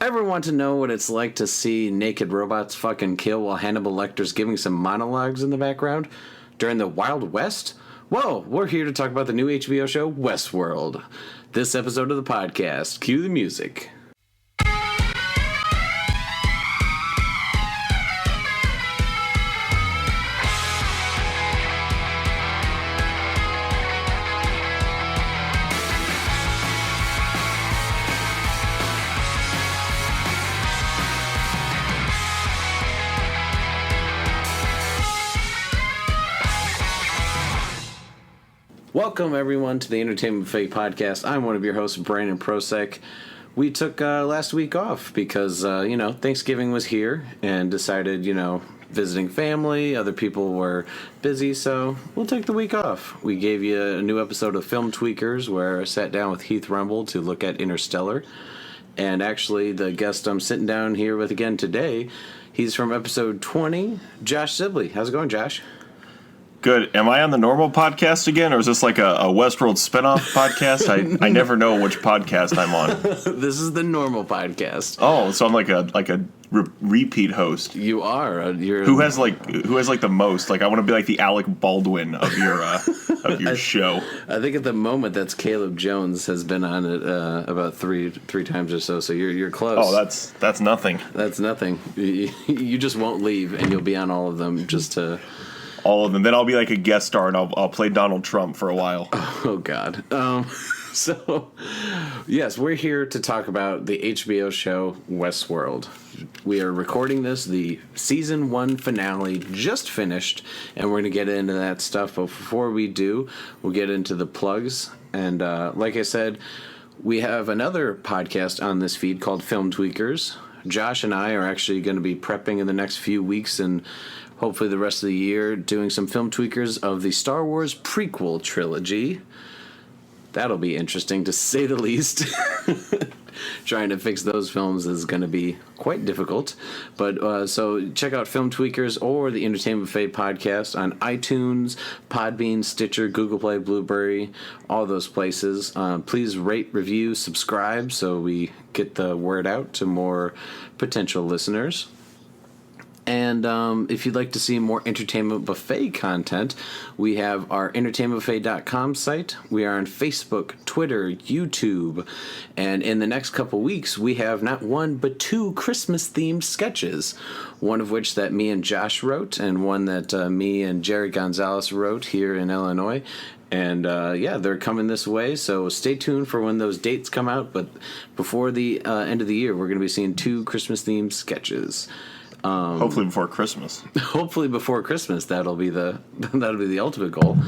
Ever want to know what it's like to see naked robots fucking kill while Hannibal Lecter's giving some monologues in the background during the Wild West? Well, we're here to talk about the new HBO show, Westworld. This episode of the podcast, cue the music. Welcome, everyone, to the Entertainment Buffet podcast. I'm one of your hosts, Brandon Prosek. We took last week off because, Thanksgiving was here and decided, visiting family. Other people were busy, so we'll take the week off. We gave you a new episode of Film Tweakers where I sat down with Heath Rumble to look at Interstellar. And actually, the guest I'm sitting down here with again today, he's from episode 20, Josh Sibley. How's it going, Josh? Good. Am I on the normal podcast again, or is this like a Westworld spinoff podcast? I never know which podcast I'm on. This is the normal podcast. Oh, so I'm like a repeat host. You are. You're who has the most? Like, I want to be like the Alec Baldwin of your show. I think at the moment that's Caleb Jones has been on it about three times or so. So you're close. Oh, that's nothing. That's nothing. You just won't leave, and you'll be on all of them just to. All of them. Then I'll be like a guest star, and I'll play Donald Trump for a while. Oh, God. So, yes, we're here to talk about the HBO show Westworld. We are recording this. The season 1 finale just finished, and we're going to get into that stuff. But before we do, we'll get into the plugs. And like I said, we have another podcast on this feed called Film Tweakers. Josh and I are actually going to be prepping in the next few weeks and hopefully the rest of the year doing some film tweakers of the Star Wars prequel trilogy. That'll be interesting, to say the least. Trying to fix those films is going to be quite difficult. But so check out Film Tweakers or the Entertainment Buffet podcast on iTunes, Podbean, Stitcher, Google Play, Blueberry, all those places. Please rate, review, subscribe so we get the word out to more potential listeners. And if you'd like to see more Entertainment Buffet content, we have our entertainmentbuffet.com site. We are on Facebook, Twitter, YouTube. And in the next couple weeks, we have not one, but 2 Christmas-themed sketches. One of which that me and Josh wrote, and one that me and Jerry Gonzalez wrote here in Illinois. And, they're coming this way, so stay tuned for when those dates come out. But before the end of the year, we're going to be seeing 2 Christmas-themed sketches. Hopefully before Christmas. Hopefully before Christmas. That'll be the ultimate goal.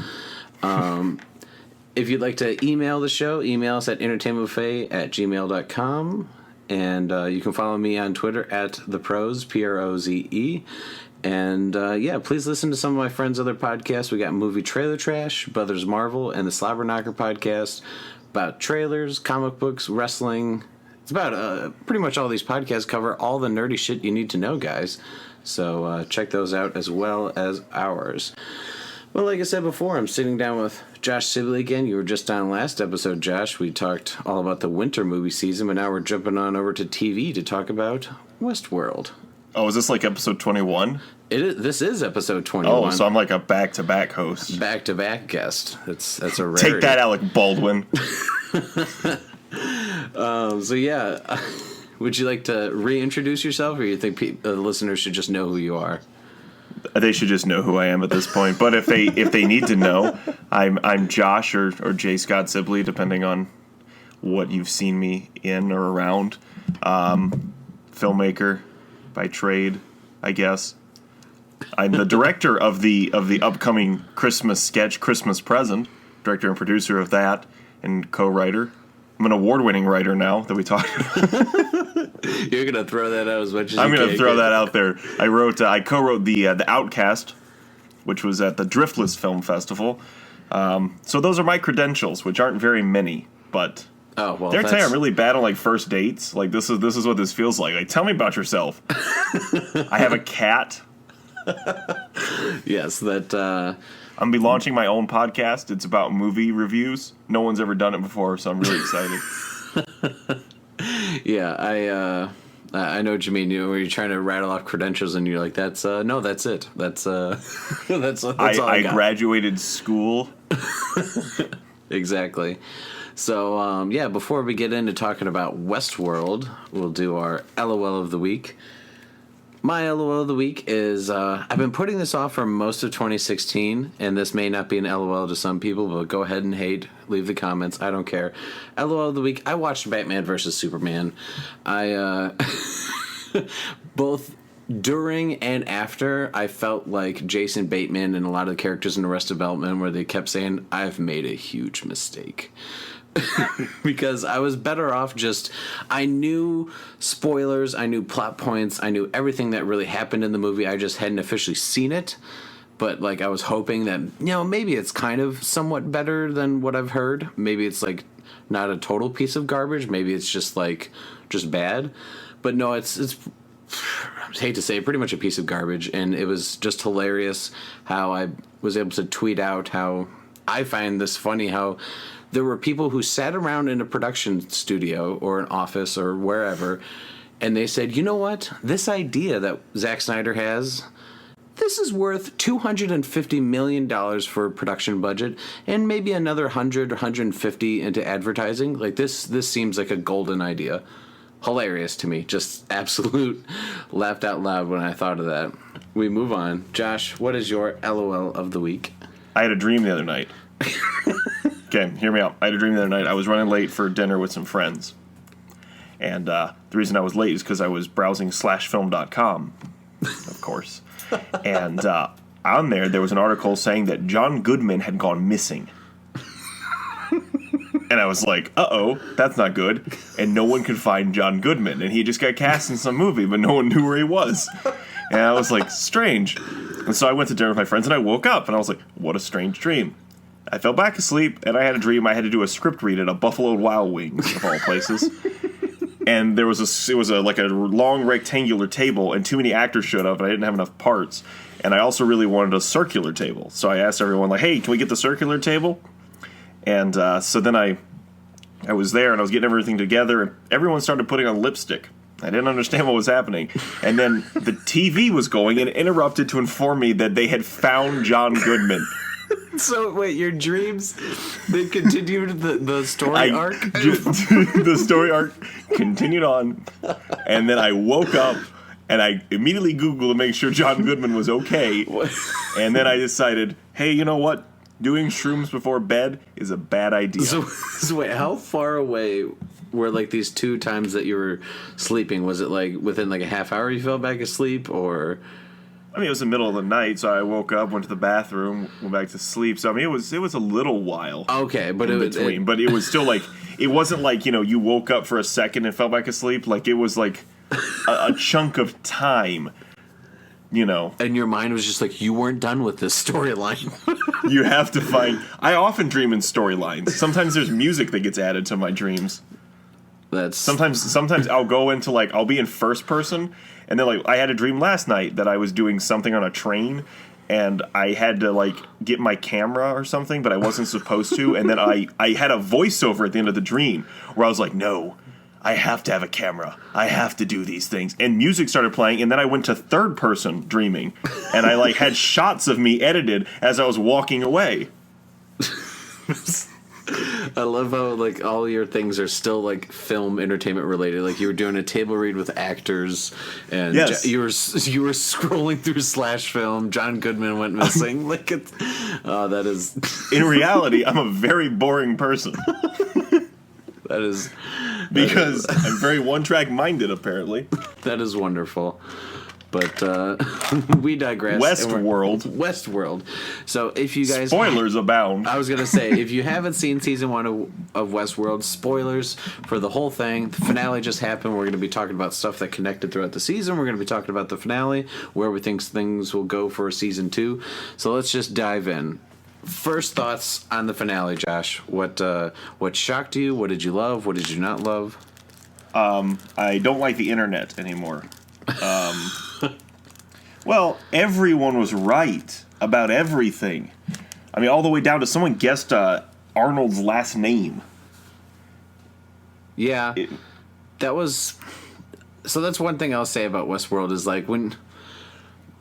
If you'd like to email the show, email us at entertainmentbuffet@gmail.com. And you can follow me on Twitter at theProze, Proze. And please listen to some of my friends' other podcasts. We got Movie Trailer Trash, Brothers Marvel, and the Slobber Knocker podcast about trailers, comic books, wrestling. It's about pretty much all these podcasts cover all the nerdy shit you need to know, guys. So check those out as well as ours. Well, like I said before, I'm sitting down with Josh Sibley again. You were just on last episode, Josh. We talked all about the winter movie season, but now we're jumping on over to TV to talk about Westworld. Oh, is this like episode 21? This is episode 21. Oh, so I'm like a back-to-back host. Back-to-back guest. That's a rarity. Take that, Alec Baldwin. Would you like to reintroduce yourself, or you think the listeners should just know who you are? They should just know who I am at this point. But if they need to know, I'm Josh or J. Scott Sibley, depending on what you've seen me in or around. Filmmaker by trade, I guess. I'm the director of the upcoming Christmas sketch, Christmas Present, director and producer of that, and co-writer. I'm an award-winning writer now that we talked about. You're going to throw that out as much as you can. I'm going to throw that out there. I co-wrote the Outcast, which was at the Driftless Film Festival. So those are my credentials, which aren't very many, but dare I say I'm really bad on like first dates. Like this is what this feels like. Like, tell me about yourself. I have a cat. Yes, that. I'm going to be launching my own podcast. It's about movie reviews. No one's ever done it before, so I'm really excited. Yeah, I know what you mean. Where you're trying to rattle off credentials and you're like, that's no, that's it. That's that's all I got. Graduated school. Exactly. So before we get into talking about Westworld, we'll do our LOL of the week. My LOL of the week is I've been putting this off for most of 2016, and this may not be an LOL to some people, but go ahead and hate, leave the comments. I don't care. LOL of the week. I watched Batman vs Superman. I both during and after, I felt like Jason Bateman and a lot of the characters in Arrested Development, where they kept saying, "I've made a huge mistake." Because I was better off I knew spoilers, I knew plot points, I knew everything that really happened in the movie. I just hadn't officially seen it. But, like, I was hoping that, maybe it's kind of somewhat better than what I've heard. Maybe it's, like, not a total piece of garbage. Maybe it's just bad. But no, it's I hate to say it, pretty much a piece of garbage. And it was just hilarious how I was able to tweet out how I find this funny, how there were people who sat around in a production studio or an office or wherever, and they said, you know what? This idea that Zack Snyder has, this is worth $250 million for a production budget and maybe another 100 or 150 into advertising. Like, this seems like a golden idea. Hilarious to me. Just absolute laughed out loud when I thought of that. We move on. Josh, what is your LOL of the week? I had a dream the other night. Okay, hear me out. I had a dream the other night. I was running late for dinner with some friends. And the reason I was late is because I was browsing /film.com, of course. And on there was an article saying that John Goodman had gone missing. And I was like, uh-oh, that's not good. And no one could find John Goodman. And he just got cast in some movie, but no one knew where he was. And I was like, strange. And so I went to dinner with my friends, and I woke up, and I was like, what a strange dream. I fell back asleep, and I had a dream I had to do a script read at a Buffalo Wild Wings, of all places. And it was a long rectangular table, and too many actors showed up, and I didn't have enough parts. And I also really wanted a circular table. So I asked everyone, like, hey, can we get the circular table? And so then I was there, and I was getting everything together, and everyone started putting on lipstick. I didn't understand what was happening. And then the TV was going and interrupted to inform me that they had found John Goodman. So, wait, your dreams, they continued the story arc? The story arc continued on, and then I woke up, and I immediately Googled to make sure John Goodman was okay, and then I decided, hey, you know what? Doing shrooms before bed is a bad idea. So wait, how far away were, like, these two times that you were sleeping? Was it, like, within, like, a half hour you fell back asleep, or... I mean, it was the middle of the night, so I woke up, went to the bathroom, went back to sleep. So, I mean, it was a little while. Okay, but in between. But it was still, like, it wasn't like, you woke up for a second and fell back asleep. Like, it was, like, a chunk of time, And your mind was just like, you weren't done with this storyline. You have to find... I often dream in storylines. Sometimes there's music that gets added to my dreams. Sometimes I'll go into, like, I'll be in first person, and then, like, I had a dream last night that I was doing something on a train, and I had to, like, get my camera or something, but I wasn't supposed to, and then I had a voiceover at the end of the dream where I was like, no, I have to have a camera. I have to do these things. And music started playing, and then I went to third person dreaming, and I, like, had shots of me edited as I was walking away. I love how, like, all your things are still, like, film entertainment related. Like, you were doing a table read with actors, and yes. you were scrolling through /film. John Goodman went missing. Like, that is... In reality, I'm a very boring person. Because I'm very one-track minded, apparently. That is wonderful. But we digress. Westworld. So if you guys... Spoilers abound. I was going to say, if you haven't seen season 1 of Westworld, spoilers for the whole thing. The finale just happened. We're going to be talking about stuff that connected throughout the season. We're going to be talking about the finale, where we think things will go for season 2. So let's just dive in. First thoughts on the finale, Josh. What shocked you? What did you love? What did you not love? I don't like the internet anymore. Well, everyone was right about everything. I mean, all the way down to someone guessed Arnold's last name. Yeah, that was... So that's one thing I'll say about Westworld is like when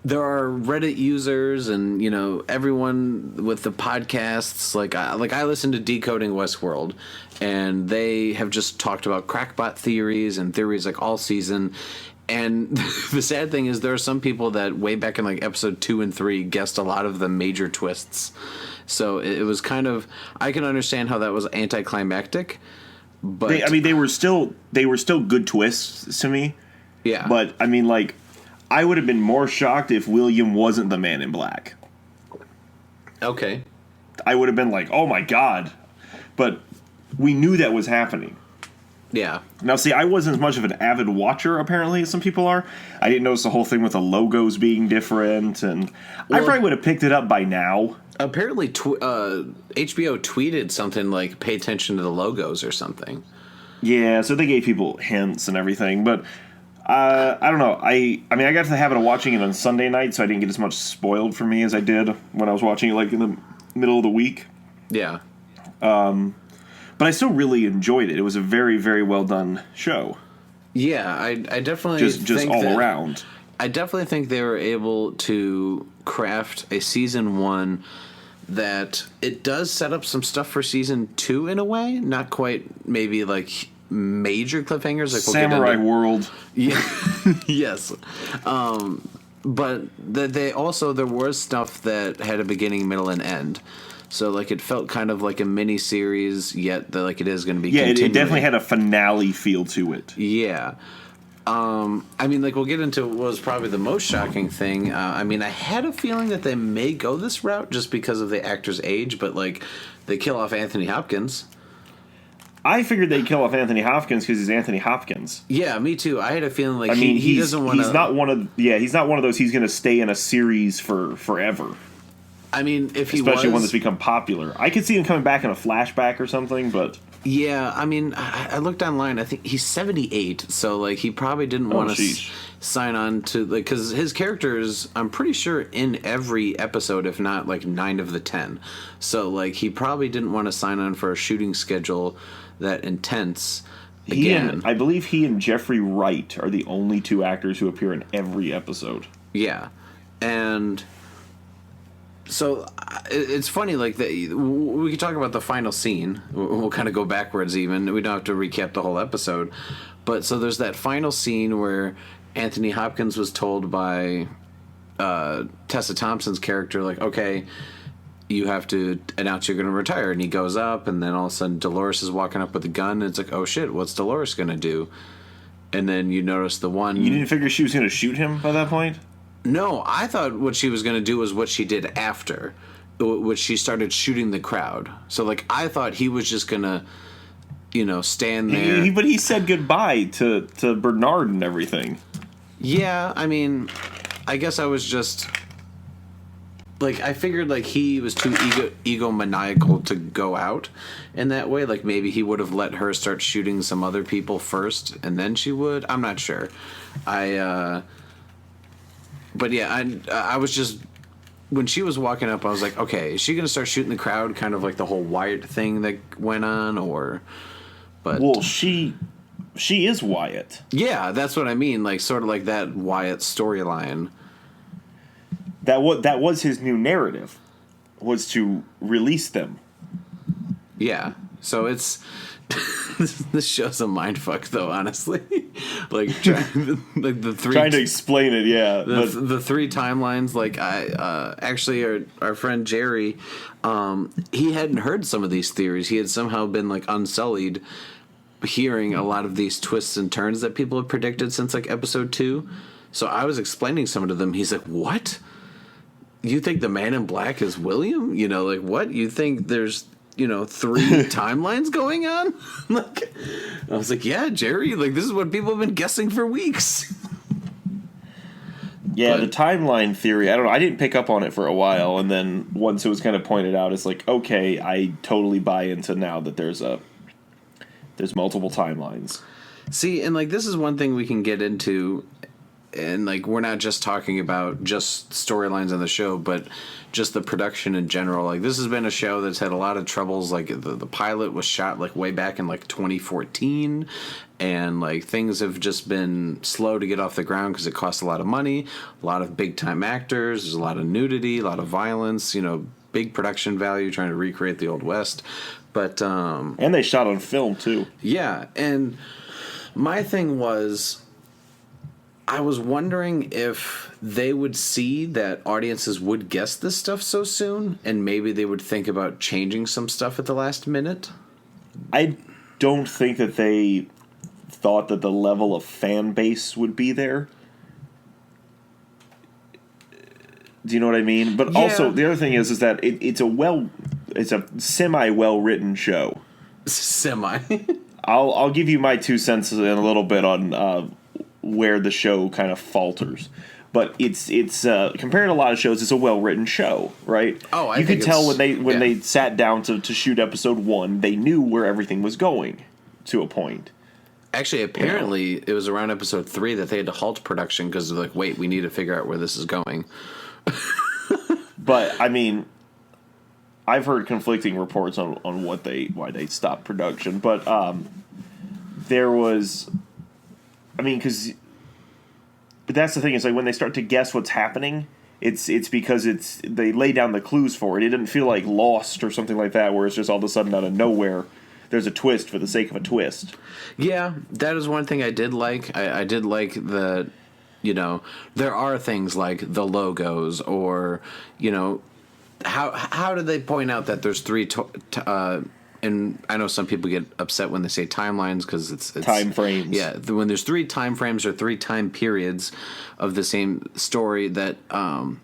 there are Reddit users and everyone with the podcasts like I listen to Decoding Westworld, and they have just talked about crackpot theories and theories like all season. And the sad thing is there are some people that way back in like episode 2 and 3 guessed a lot of the major twists. So it was kind of, I can understand how that was anticlimactic, but they were still good twists to me. Yeah. But I mean, like, I would have been more shocked if William wasn't the Man in Black. Okay. I would have been like, "Oh my god." But we knew that was happening. Yeah. Now, see, I wasn't as much of an avid watcher, apparently, as some people are. I didn't notice the whole thing with the logos being different, and I probably would have picked it up by now. Apparently, HBO tweeted something like, pay attention to the logos or something. Yeah, so they gave people hints and everything, but I don't know. I mean, I got to the habit of watching it on Sunday night, so I didn't get as much spoiled for me as I did when I was watching it, like, in the middle of the week. Yeah. But I still really enjoyed it. It was a very, very well done show. Yeah, I definitely just think all around. I definitely think they were able to craft a season 1 that it does set up some stuff for season 2 in a way. Not quite maybe like major cliffhangers like Samurai World. Yeah. Yes. But they also, there was stuff that had a beginning, middle, and end. So, like, it felt kind of like a mini-series, yet, like, it is going to be continuing. It definitely had a finale feel to it. Yeah. I mean, like, we'll get into what was probably the most shocking thing. I mean, I had a feeling that they may go this route just because of the actor's age, but, like, they kill off Anthony Hopkins. I figured they'd kill off Anthony Hopkins because he's Anthony Hopkins. Yeah, me too. I had a feeling like he doesn't want to... He's not one of those he's going to stay in a series for forever. I mean, if he especially one that's become popular. I could see him coming back in a flashback or something, but... Yeah, I mean, I looked online. I think he's 78, so, like, he probably didn't want to sign on to... like, because his character is, I'm pretty sure, in every episode, if not, like, 9 of the 10. So, like, he probably didn't want to sign on for a shooting schedule that intense again. I believe he and Jeffrey Wright are the only 2 actors who appear in every episode. Yeah, and... So it's funny, like we could talk about the final scene. We'll kind of go backwards even. We don't have to recap the whole episode, but so there's that final scene where Anthony Hopkins was told by Tessa Thompson's character, like, okay, you have to announce you're going to retire, and he goes up, and then all of a sudden Dolores is walking up with a gun, and it's like, oh shit, what's Dolores going to do? And then you notice the one. You didn't figure she was going to shoot him by that point? No, I thought what she was going to do was what she did after, which she started shooting the crowd. So, like, I thought he was just going to, stand there. But he said goodbye to Bernard and everything. Yeah, I mean, I guess I was just... like, I figured, like, he was too egomaniacal to go out in that way. Like, maybe he would have let her start shooting some other people first, and then she would. I'm not sure. But yeah, I was just... when she was walking up, I was like, okay, is she going to start shooting the crowd, kind of like the whole Wyatt thing that went on, or... But well, she is Wyatt. Yeah, that's what I mean, like, sort of like that Wyatt storyline. That was his new narrative, was to release them. Yeah, so it's... this show's a mindfuck, though, honestly. Like, trying to explain it, yeah. The 3 timelines, like, actually, our friend Jerry, he hadn't heard some of these theories. He had somehow been, like, unsullied hearing a lot of these twists and turns that people have predicted since, like, episode 2. So I was explaining some to them. He's like, what? You think the Man in Black is William? Like, what? You think there's... 3 timelines going on? Like, I was like, yeah, Jerry, like, this is what people have been guessing for weeks. Yeah, the timeline theory, I don't know, I didn't pick up on it for a while, and then once it was kind of pointed out, it's like, okay, I totally buy into now that there's multiple timelines. See, and, like, this is one thing we can get into, and like we're not just talking about just storylines on the show, but just the production in general. Like this has been a show that's had a lot of troubles. Like the pilot was shot like way back in like 2014, and like things have just been slow to get off the ground because it costs a lot of money, a lot of big time actors, there's a lot of nudity, a lot of violence, big production value trying to recreate the Old West. But and they shot on film too. Yeah, and my thing was, I was wondering if they would see that audiences would guess this stuff so soon, and maybe they would think about changing some stuff at the last minute. I don't think that they thought that the level of fan base would be there. Do you know what I mean? But also, the other thing is that it's a semi well written show. Semi. I'll give you my 2 cents in a little bit on where the show kind of falters, but it's compared to a lot of shows, it's a well written show, right? Oh, you could tell when they sat down to shoot episode 1, they knew where everything was going to a point. Actually, apparently, it was around episode 3 that they had to halt production because they're like, wait, we need to figure out where this is going. But I mean, I've heard conflicting reports on why they stopped production, but there was, I mean, because that's the thing is like when they start to guess what's happening, it's because they lay down the clues for it. It didn't feel like Lost or something like that, where it's just all of a sudden out of nowhere there's a twist for the sake of a twist. Yeah, that is one thing I did like. I did like that. There are things like the logos, or how did they point out that there's 3 and I know some people get upset when they say timelines because it's time frames. Yeah, when there's 3 time frames or 3 time periods of the same story, that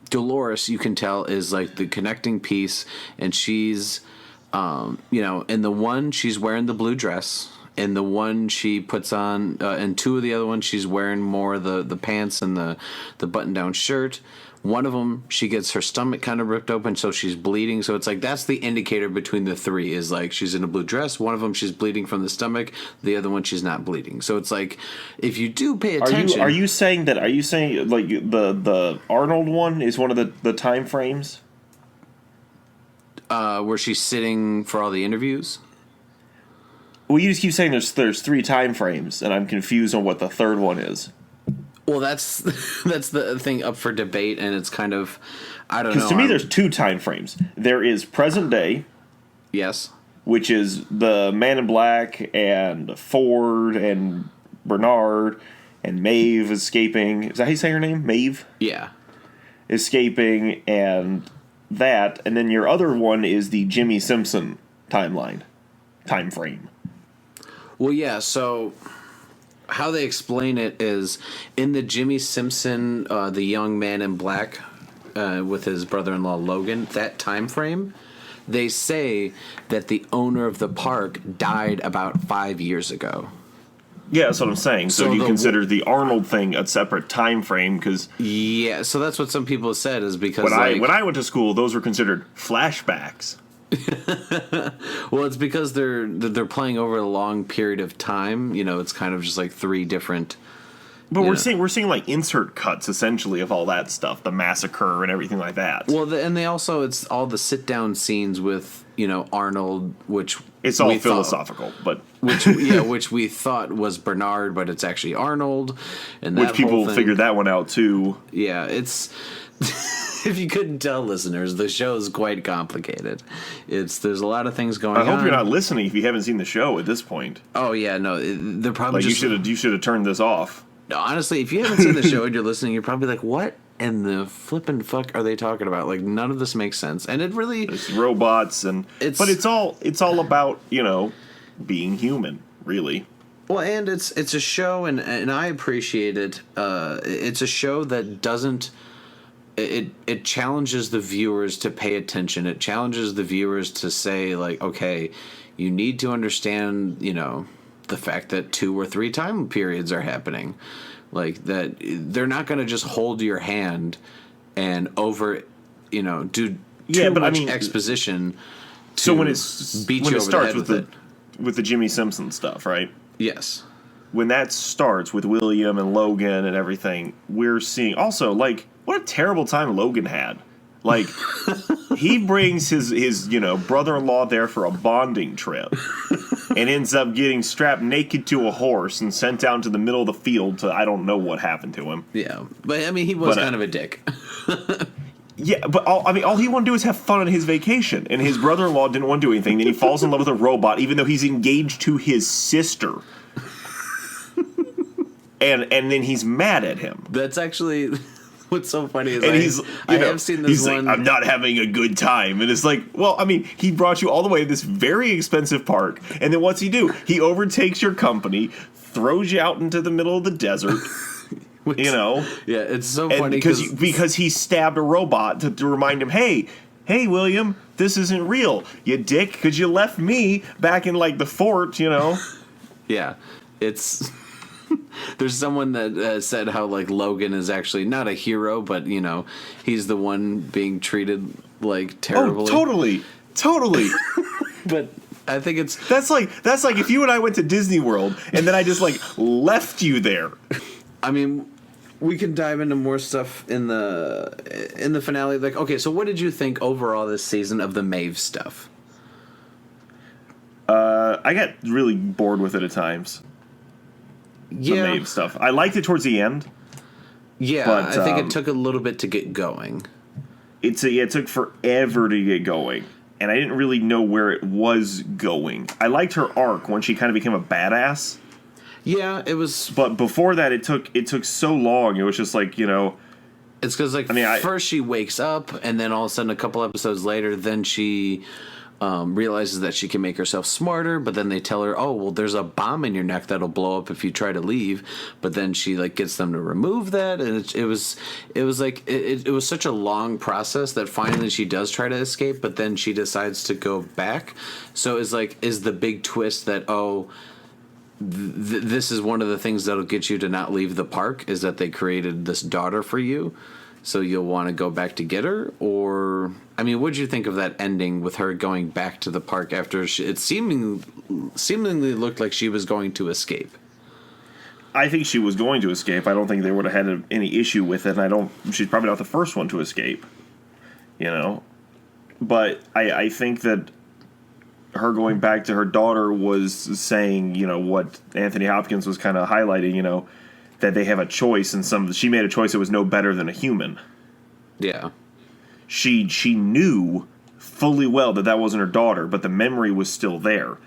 Dolores, you can tell, is like the connecting piece, and she's in the one she's wearing the blue dress. In the one she puts on, and 2 of the other ones, she's wearing more the pants and the button-down shirt. One of them, she gets her stomach kind of ripped open, so she's bleeding. So it's like that's the indicator between the 3 is like she's in a blue dress. One of them, she's bleeding from the stomach. The other one, she's not bleeding. So it's like if you do pay attention, are you saying like the Arnold one is one of the time frames? Where she's sitting for all the interviews. Well, you just keep saying there's 3 time frames, and I'm confused on what the third one is. Well, that's the thing up for debate, and it's kind of, I don't know. Because to me, there's 2 time frames. There is present day. Yes. Which is the Man in Black and Ford and Bernard and Maeve escaping. Is that how you say her name? Maeve? Yeah. Escaping and that. And then your other one is the Jimmy Simpson time frame. Well, yeah, so how they explain it is in the Jimmy Simpson, the young Man in Black with his brother-in-law Logan, that time frame, they say that the owner of the park died about 5 years ago. Yeah, that's what I'm saying. So do you consider the Arnold thing a separate time frame? Because yeah, so that's what some people have said is because when I went to school, those were considered flashbacks. Well, it's because they're playing over a long period of time. It's kind of just like 3 different. But we're seeing like insert cuts essentially of all that stuff, the massacre and everything like that. Well, and they also it's all the sit down scenes with Arnold, which it's all philosophical, but which we thought was Bernard, but it's actually Arnold, and that which people figured that one out too. Yeah, it's. If you couldn't tell, listeners, the show is quite complicated. There's a lot of things going on. I hope you're not listening if you haven't seen the show at this point. Oh yeah, no, they're probably just you should have turned this off. No, honestly, if you haven't seen the show and you're listening, you're probably like, "What in the flippin' fuck are they talking about?" Like none of this makes sense, and it really it's robots but it's all about being human, really. Well, and it's a show, and I appreciate it. It's a show that doesn't. It challenges the viewers to pay attention. It challenges the viewers to say, like, okay, you need to understand, the fact that 2 or 3 time periods are happening. Like, that they're not going to just hold your hand and do too much exposition to so when it starts with the Jimmy Simpson stuff, right? Yes. when that starts with William and Logan and everything, we're seeing also, like, what a terrible time Logan had. Like, he brings his brother-in-law there for a bonding trip and ends up getting strapped naked to a horse and sent down to the middle of the field to, I don't know what happened to him. Yeah, but, I mean, he was kind of a dick. Yeah, but all he wanted to do is have fun on his vacation, and his brother-in-law didn't want to do anything. Then he falls in love with a robot, even though he's engaged to his sister. And then he's mad at him. That's actually... What's so funny is I have seen this one. Like, I'm not having a good time. And it's like, well, I mean, he brought you all the way to this very expensive park. And then what's he do? He overtakes your company, throws you out into the middle of the desert. Yeah, it's so funny. Because he stabbed a robot to remind him, hey, William, this isn't real, you dick, because you left me back in, like, the fort, Yeah, it's... There's someone that said how, like, Logan is actually not a hero, but, he's the one being treated, like, terribly. Oh, totally. But I think it's... That's like if you and I went to Disney World, and then I just, like, left you there. I mean, we can dive into more stuff in the finale. Like, okay, so what did you think overall this season of the Maeve stuff? I got really bored with it at times. The Maeve stuff. I liked it towards the end. Yeah, but, I think it took a little bit to get going. It took forever to get going, and I didn't really know where it was going. I liked her arc when she kind of became a badass. Yeah, it was. But before that, it took so long. It was just like, It's because, like, first she wakes up, and then all of a sudden, a couple episodes later, then she realizes that she can make herself smarter, but then they tell her, oh, well, there's a bomb in your neck that'll blow up if you try to leave. But then she, like, gets them to remove that, and it was such a long process that finally she does try to escape, but then she decides to go back. So it's like, is the big twist that, this is one of the things that'll get you to not leave the park, is that they created this daughter for you, so you'll want to go back to get her? Or, I mean, what did you think of that ending with her going back to the park after it seemingly looked like she was going to escape? I think she was going to escape. I don't think they would have had any issue with it, and she's probably not the first one to escape, But I think that her going back to her daughter was saying, what Anthony Hopkins was kind of highlighting, that they have a choice, and she made a choice that was no better than a human. Yeah. She knew fully well that wasn't her daughter, but the memory was still there.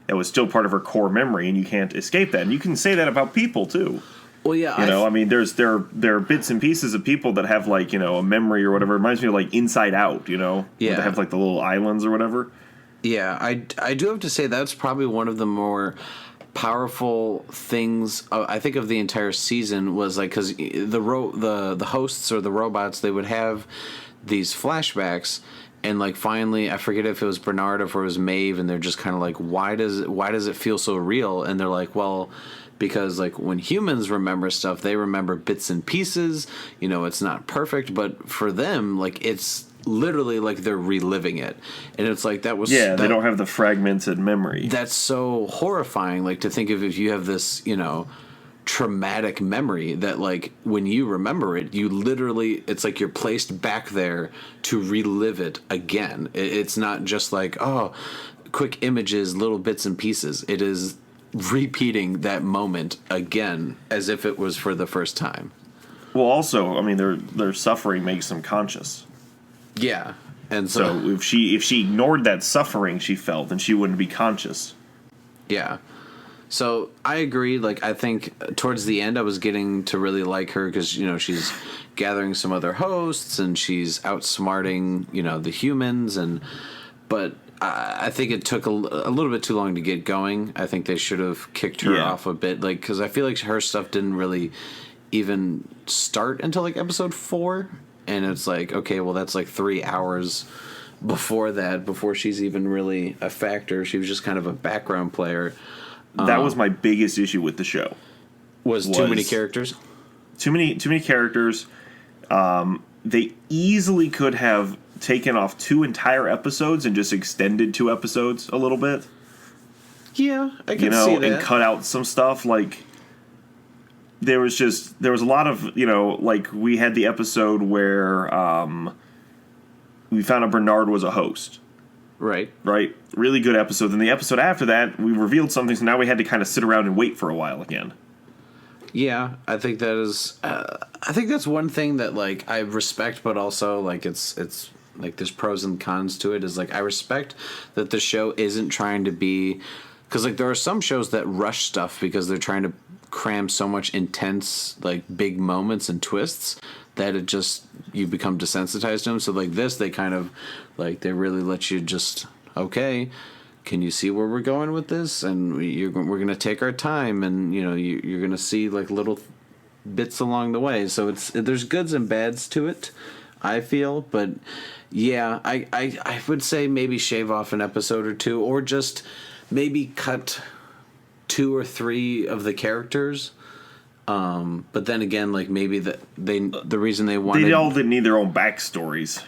It was still part of her core memory, and you can't escape that. And you can say that about people too. Well, yeah. I mean, there are bits and pieces of people that have, like, a memory or whatever. It reminds me of, like, Inside Out, Yeah. Where they have, like, the little islands or whatever. Yeah, I do have to say that's probably one of the more powerful things I think of the entire season, was like, because the hosts or the robots, they would have these flashbacks, and, like, finally, I forget if it was Bernard or if it was Maeve, and they're just kind of like, why does it feel so real? And they're like, well, because, like, when humans remember stuff, they remember bits and pieces. It's not perfect, but for them, like, it's literally like they're reliving it, and it's like they don't have the fragmented memory. That's so horrifying, like, to think of, if you have this traumatic memory that, like, when you remember it, you literally, it's like you're placed back there to relive it again. It's not just like, quick images, little bits and pieces. It is repeating that moment again as if it was for the first time. Well, also, I mean, their suffering makes them conscious. Yeah, and so if she ignored that suffering she felt, then she wouldn't be conscious. Yeah, so I agree. Like, I think towards the end, I was getting to really like her because she's gathering some other hosts and she's outsmarting the humans, but I think it took a little bit too long to get going. I think they should have kicked her off a bit, like, because I feel like her stuff didn't really even start until, like, episode 4. And it's like, okay, well, that's like 3 hours before she's even really a factor. She was just kind of a background player. That was my biggest issue with the show. Was too many characters? Too many characters. They easily could have taken off 2 entire episodes and just extended 2 episodes a little bit. Yeah, I can see that. And cut out some stuff. Like, there was a lot of, like we had the episode where we found out Bernard was a host. Right. Really good episode. Then the episode after that, we revealed something, so now we had to kind of sit around and wait for a while again. Yeah, I think that is. I think that's one thing that like I respect, but also like it's like there's pros and cons to it. Is like I respect that the show isn't trying to be, because like there are some shows that rush stuff because they're trying to cram so much intense like big moments and twists that it just you become desensitized to them. So like this, they kind of like they really let you just okay. Can you see where we're going with this? And we're going to take our time, and you're going to see like little bits along the way. So there's goods and bads to it, I feel. But yeah, I would say maybe shave off an episode or two, or just maybe cut 2 or 3 of the characters. But then again, like maybe the reason they wanted, they all didn't need their own backstories,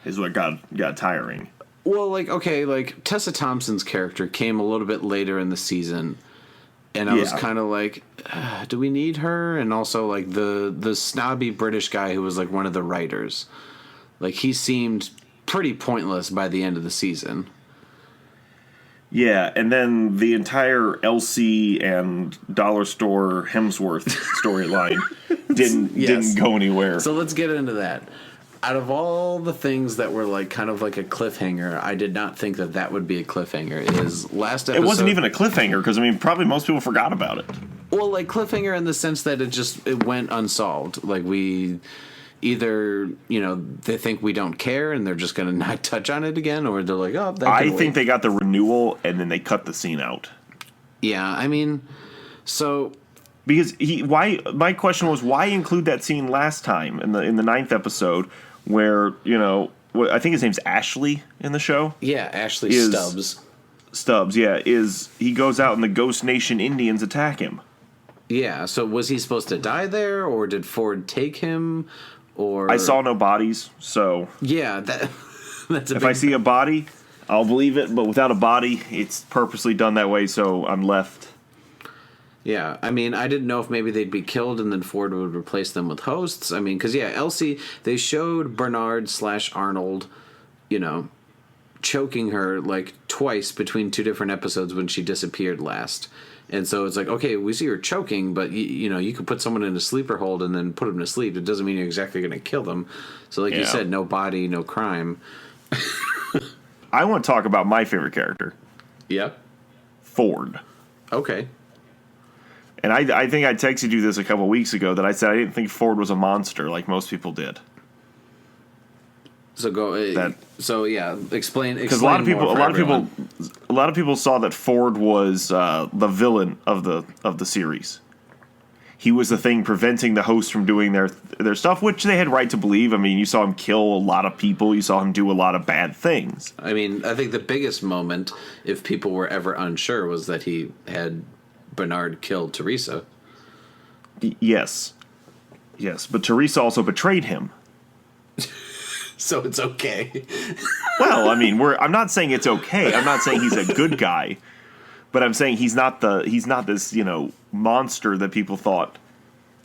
is what got tiring. Well, like, okay, like, Tessa Thompson's character came a little bit later in the season, and I was kind of like, do we need her? And also, like, the snobby British guy who was, like, one of the writers. Like, he seemed pretty pointless by the end of the season. Yeah, and then the entire Elsie and Dollar Store Hemsworth storyline didn't go anywhere. So let's get into that. Out of all the things that were like kind of like a cliffhanger, I did not think that would be a cliffhanger. Is last episode? It wasn't even a cliffhanger because probably most people forgot about it. Well, like cliffhanger in the sense that it went unsolved. Like we either they think we don't care and they're just going to not touch on it again, or they're like, oh, I think they got the renewal and then they cut the scene out. Yeah, I mean, so. Because my question was, why include that scene last time in the 9th episode where, I think his name's Ashley in the show? Yeah, Ashley Stubbs. Stubbs, yeah. He goes out and the Ghost Nation Indians attack him. Yeah, so was he supposed to die there, or did Ford take him, or... I saw no bodies, so... Yeah, that's if I see a body, I'll believe it, but without a body, it's purposely done that way, so I'm left... Yeah, I mean, I didn't know if maybe they'd be killed and then Ford would replace them with hosts. I mean, because, yeah, Elsie, they showed Bernard/Arnold, choking her, like, twice between 2 different episodes when she disappeared last. And so it's like, okay, we see her choking, but, you could put someone in a sleeper hold and then put them to sleep. It doesn't mean you're exactly going to kill them. So, like you said, no body, no crime. I want to talk about my favorite character. Yep. Ford. Okay. And I think I texted you this a couple weeks ago that I said I didn't think Ford was a monster like most people did. So explain. Because a lot of people saw that Ford was the villain of the series. He was the thing preventing the hosts from doing their stuff, which they had right to believe. I mean, you saw him kill a lot of people. You saw him do a lot of bad things. I mean, I think the biggest moment, if people were ever unsure, was that he had Bernard killed Teresa. Yes, but Teresa also betrayed him. So it's okay. Well, I mean, I'm not saying it's okay. I'm not saying he's a good guy, but I'm saying he's not this monster that people thought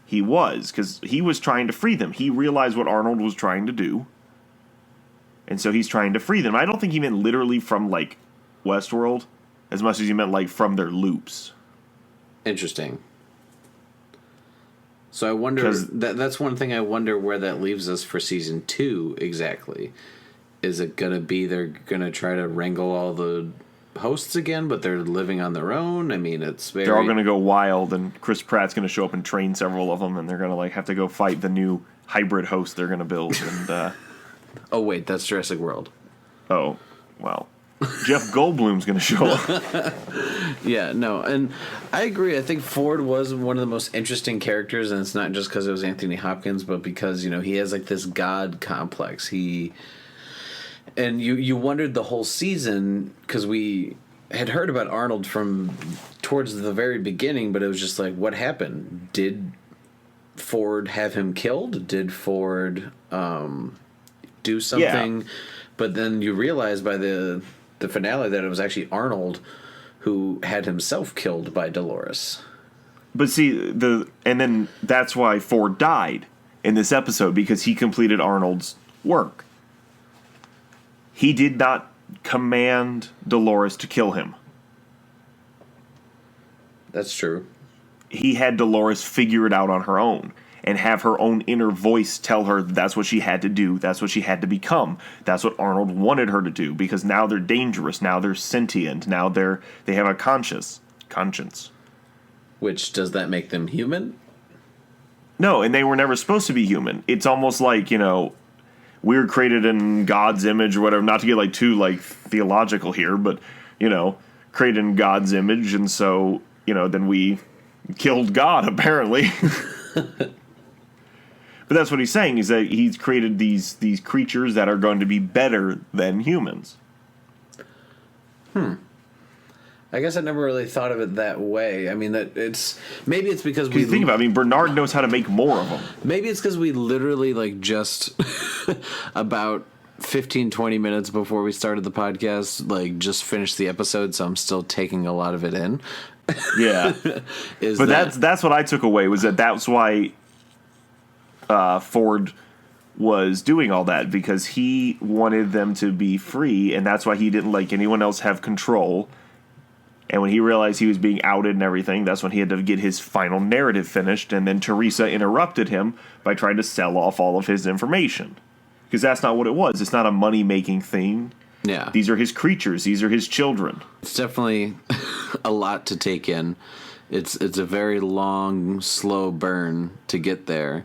he was, because he was trying to free them. He realized what Arnold was trying to do, and so he's trying to free them. I don't think he meant literally from like Westworld as much as he meant like from their loops. Interesting. So I wonder, that's one thing I wonder where that leaves us for season 2 exactly. Is it going to be they're going to try to wrangle all the hosts again, but they're living on their own? I mean, they're all going to go wild, and Chris Pratt's going to show up and train several of them, and they're going to like have to go fight the new hybrid host they're going to build. And oh wait, that's Jurassic World. Oh, well. Jeff Goldblum's going to show up. Yeah, no, and I agree. I think Ford was one of the most interesting characters, and it's not just because it was Anthony Hopkins, but because he has like this god complex. You wondered the whole season, because we had heard about Arnold from towards the very beginning, but it was just like, what happened? Did Ford have him killed? Did Ford do something? Yeah. But then you realize by the finale that it was actually Arnold who had himself killed by Dolores. But see, and then that's why Ford died in this episode, because he completed Arnold's work. He did not command Dolores to kill him. That's true. He had Dolores figure it out on her own and have her own inner voice tell her that's what she had to do, that's what she had to become. That's what Arnold wanted her to do, because now they're dangerous, now they're sentient, now they have a conscience. Which, does that make them human? No, and they were never supposed to be human. It's almost like, we're created in God's image or whatever, not to get like too like theological here, but, created in God's image, and so, then we killed God, apparently. But that's what he's saying, is that he's created these creatures that are going to be better than humans. I guess I never really thought of it that way. I mean, maybe it's because we think about it. I mean, Bernard knows how to make more of them. Maybe it's because we literally like just about 15-20 minutes before we started the podcast, like just finished the episode, so I'm still taking a lot of it in. Yeah. That's what I took away, was that's why Ford was doing all that, because he wanted them to be free, and that's why he didn't like anyone else have control. And when he realized he was being outed and everything, that's when he had to get his final narrative finished, and then Teresa interrupted him by trying to sell off all of his information. Because that's not what it was. It's not a money-making thing. Yeah. These are his creatures. These are his children. It's definitely a lot to take in. It's a very long, slow burn to get there.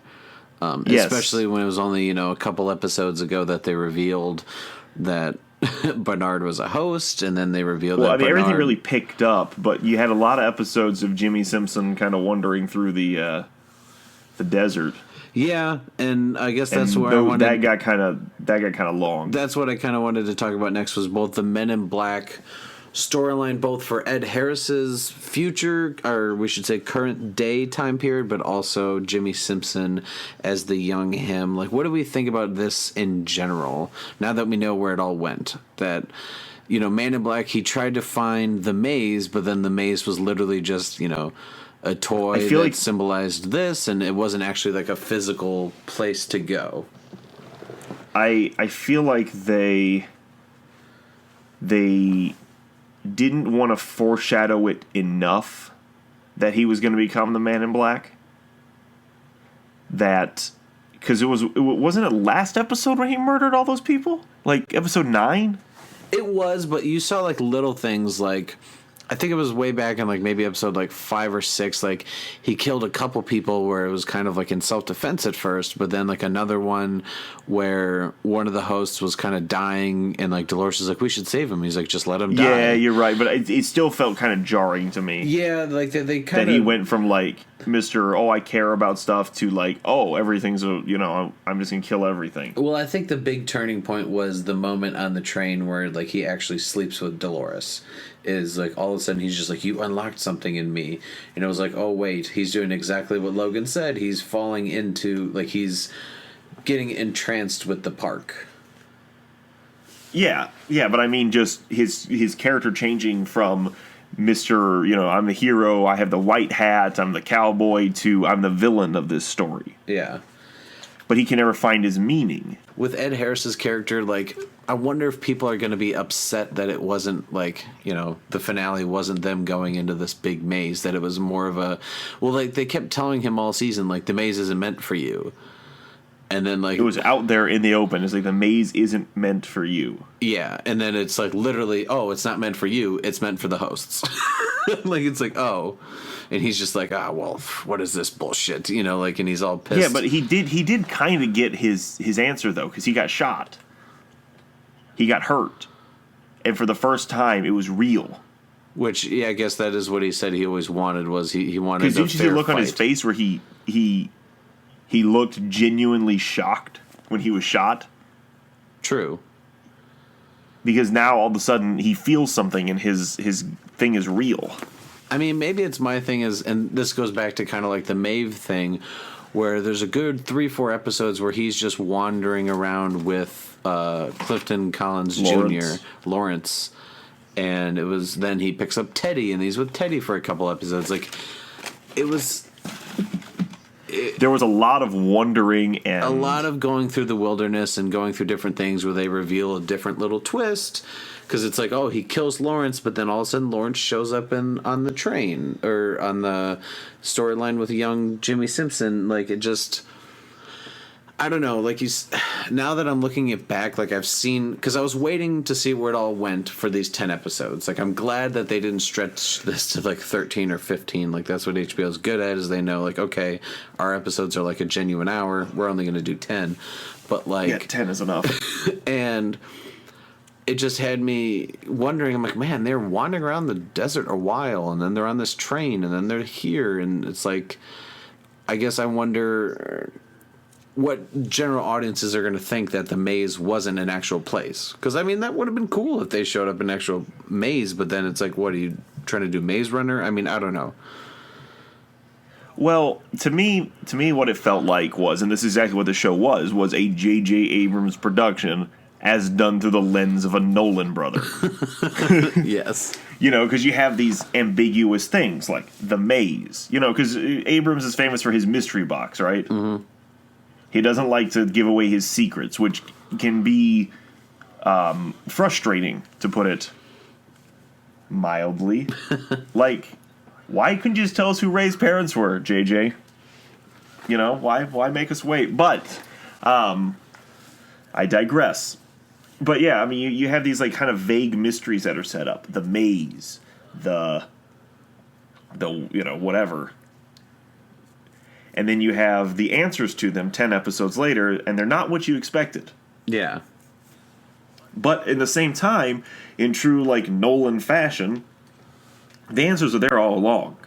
Yes. Especially when it was only, a couple episodes ago that they revealed that Bernard was a host, and then they revealed that everything really picked up, but you had a lot of episodes of Jimmy Simpson kind of wandering through the desert. Yeah, and I guess that's where I wanted. That got kind of long. That's what I kind of wanted to talk about next, was both the Men in Black storyline, both for Ed Harris's future, or we should say current day time period, but also Jimmy Simpson as the young him. Like, what do we think about this in general, now that we know where it all went? That, Man in Black, he tried to find the maze, but then the maze was literally just, a toy that symbolized this, and it wasn't actually like a physical place to go. I feel like they didn't want to foreshadow it enough that he was going to become the Man in Black. That, because wasn't it last episode when he murdered all those people? Like episode 9? It was, but you saw like little things, like I think it was way back in like maybe episode like 5 or 6. Like he killed a couple people where it was kind of like in self-defense at first, but then like another one where one of the hosts was kind of dying, and like Dolores is like, we should save him. He's like, just let him die. Yeah, you're right, but it still felt kind of jarring to me. Yeah, like they kind of, that he went from like Mr. I care about stuff to like, everything's I'm just gonna kill everything. Well, I think the big turning point was the moment on the train where like he actually sleeps with Dolores. Is like all of a sudden he's just like, you unlocked something in me, and it was like, oh wait, he's doing exactly what Logan said. He's falling into, like, he's getting entranced with the park. Yeah, but I mean, just his character changing from Mr. I'm the hero, I have the white hat, I'm the cowboy, to I'm the villain of this story. Yeah. But he can never find his meaning. With Ed Harris's character, like, I wonder if people are going to be upset that it wasn't, like, the finale wasn't them going into this big maze, that it was more of a, well, like, they kept telling him all season, like, the maze isn't meant for you. And then, like, it was out there in the open. It's like, the maze isn't meant for you. Yeah, and then it's like, literally, it's not meant for you, it's meant for the hosts. Like, it's like, and he's just like, well, what is this bullshit? Like, and he's all pissed. Yeah, but he did kind of get his answer, though, because he got shot. He got hurt. And for the first time, it was real. Which, yeah, I guess that is what he said he always wanted, was he wanted a fair fight. Because didn't you see the look on his face where he looked genuinely shocked when he was shot? True. Because now, all of a sudden, he feels something, and his thing is real. I mean, maybe it's my thing is, and this goes back to kind of like the Maeve thing, where there's a good 3-4 episodes where he's just wandering around with Clifton Collins Jr., Lawrence, and it was then he picks up Teddy, and he's with Teddy for a couple episodes. Like, it was. There was a lot of wondering and a lot of going through the wilderness and going through different things where they reveal a different little twist. Because it's like, oh, he kills Lawrence, but then all of a sudden Lawrence shows up on the train or on the storyline with young Jimmy Simpson. Like, it just, I don't know. Like, now that I'm looking it back, like I've seen, because I was waiting to see where it all went for these 10 episodes. Like, I'm glad that they didn't stretch this to like 13 or 15. Like, that's what HBO's good at, is they know, like, okay, our episodes are like a genuine hour. We're only going to do 10. But like, yeah, 10 is enough. And it just had me wondering. I'm like, man, they're wandering around the desert a while, and then they're on this train, and then they're here, and it's like, I guess I wonder what general audiences are going to think that the maze wasn't an actual place. Because, I mean, that would have been cool if they showed up an actual maze, but then it's like, what, are you trying to do, Maze Runner? I mean, I don't know. Well, to me, what it felt like was, and this is exactly what the show was a J.J. Abrams production as done through the lens of a Nolan brother. Yes. You know, because you have these ambiguous things like the maze. You know, because Abrams is famous for his mystery box, right? Mm-hmm. He doesn't like to give away his secrets, which can be frustrating, to put it mildly. Like, why couldn't you just tell us who Ray's parents were, JJ? You know, why make us wait? But I digress. But yeah, I mean, you have these like kind of vague mysteries that are set up. The maze, the you know, whatever. And then you have the answers to them 10 episodes later, and they're not what you expected. Yeah. But in the same time, in true like Nolan fashion, the answers are there all along.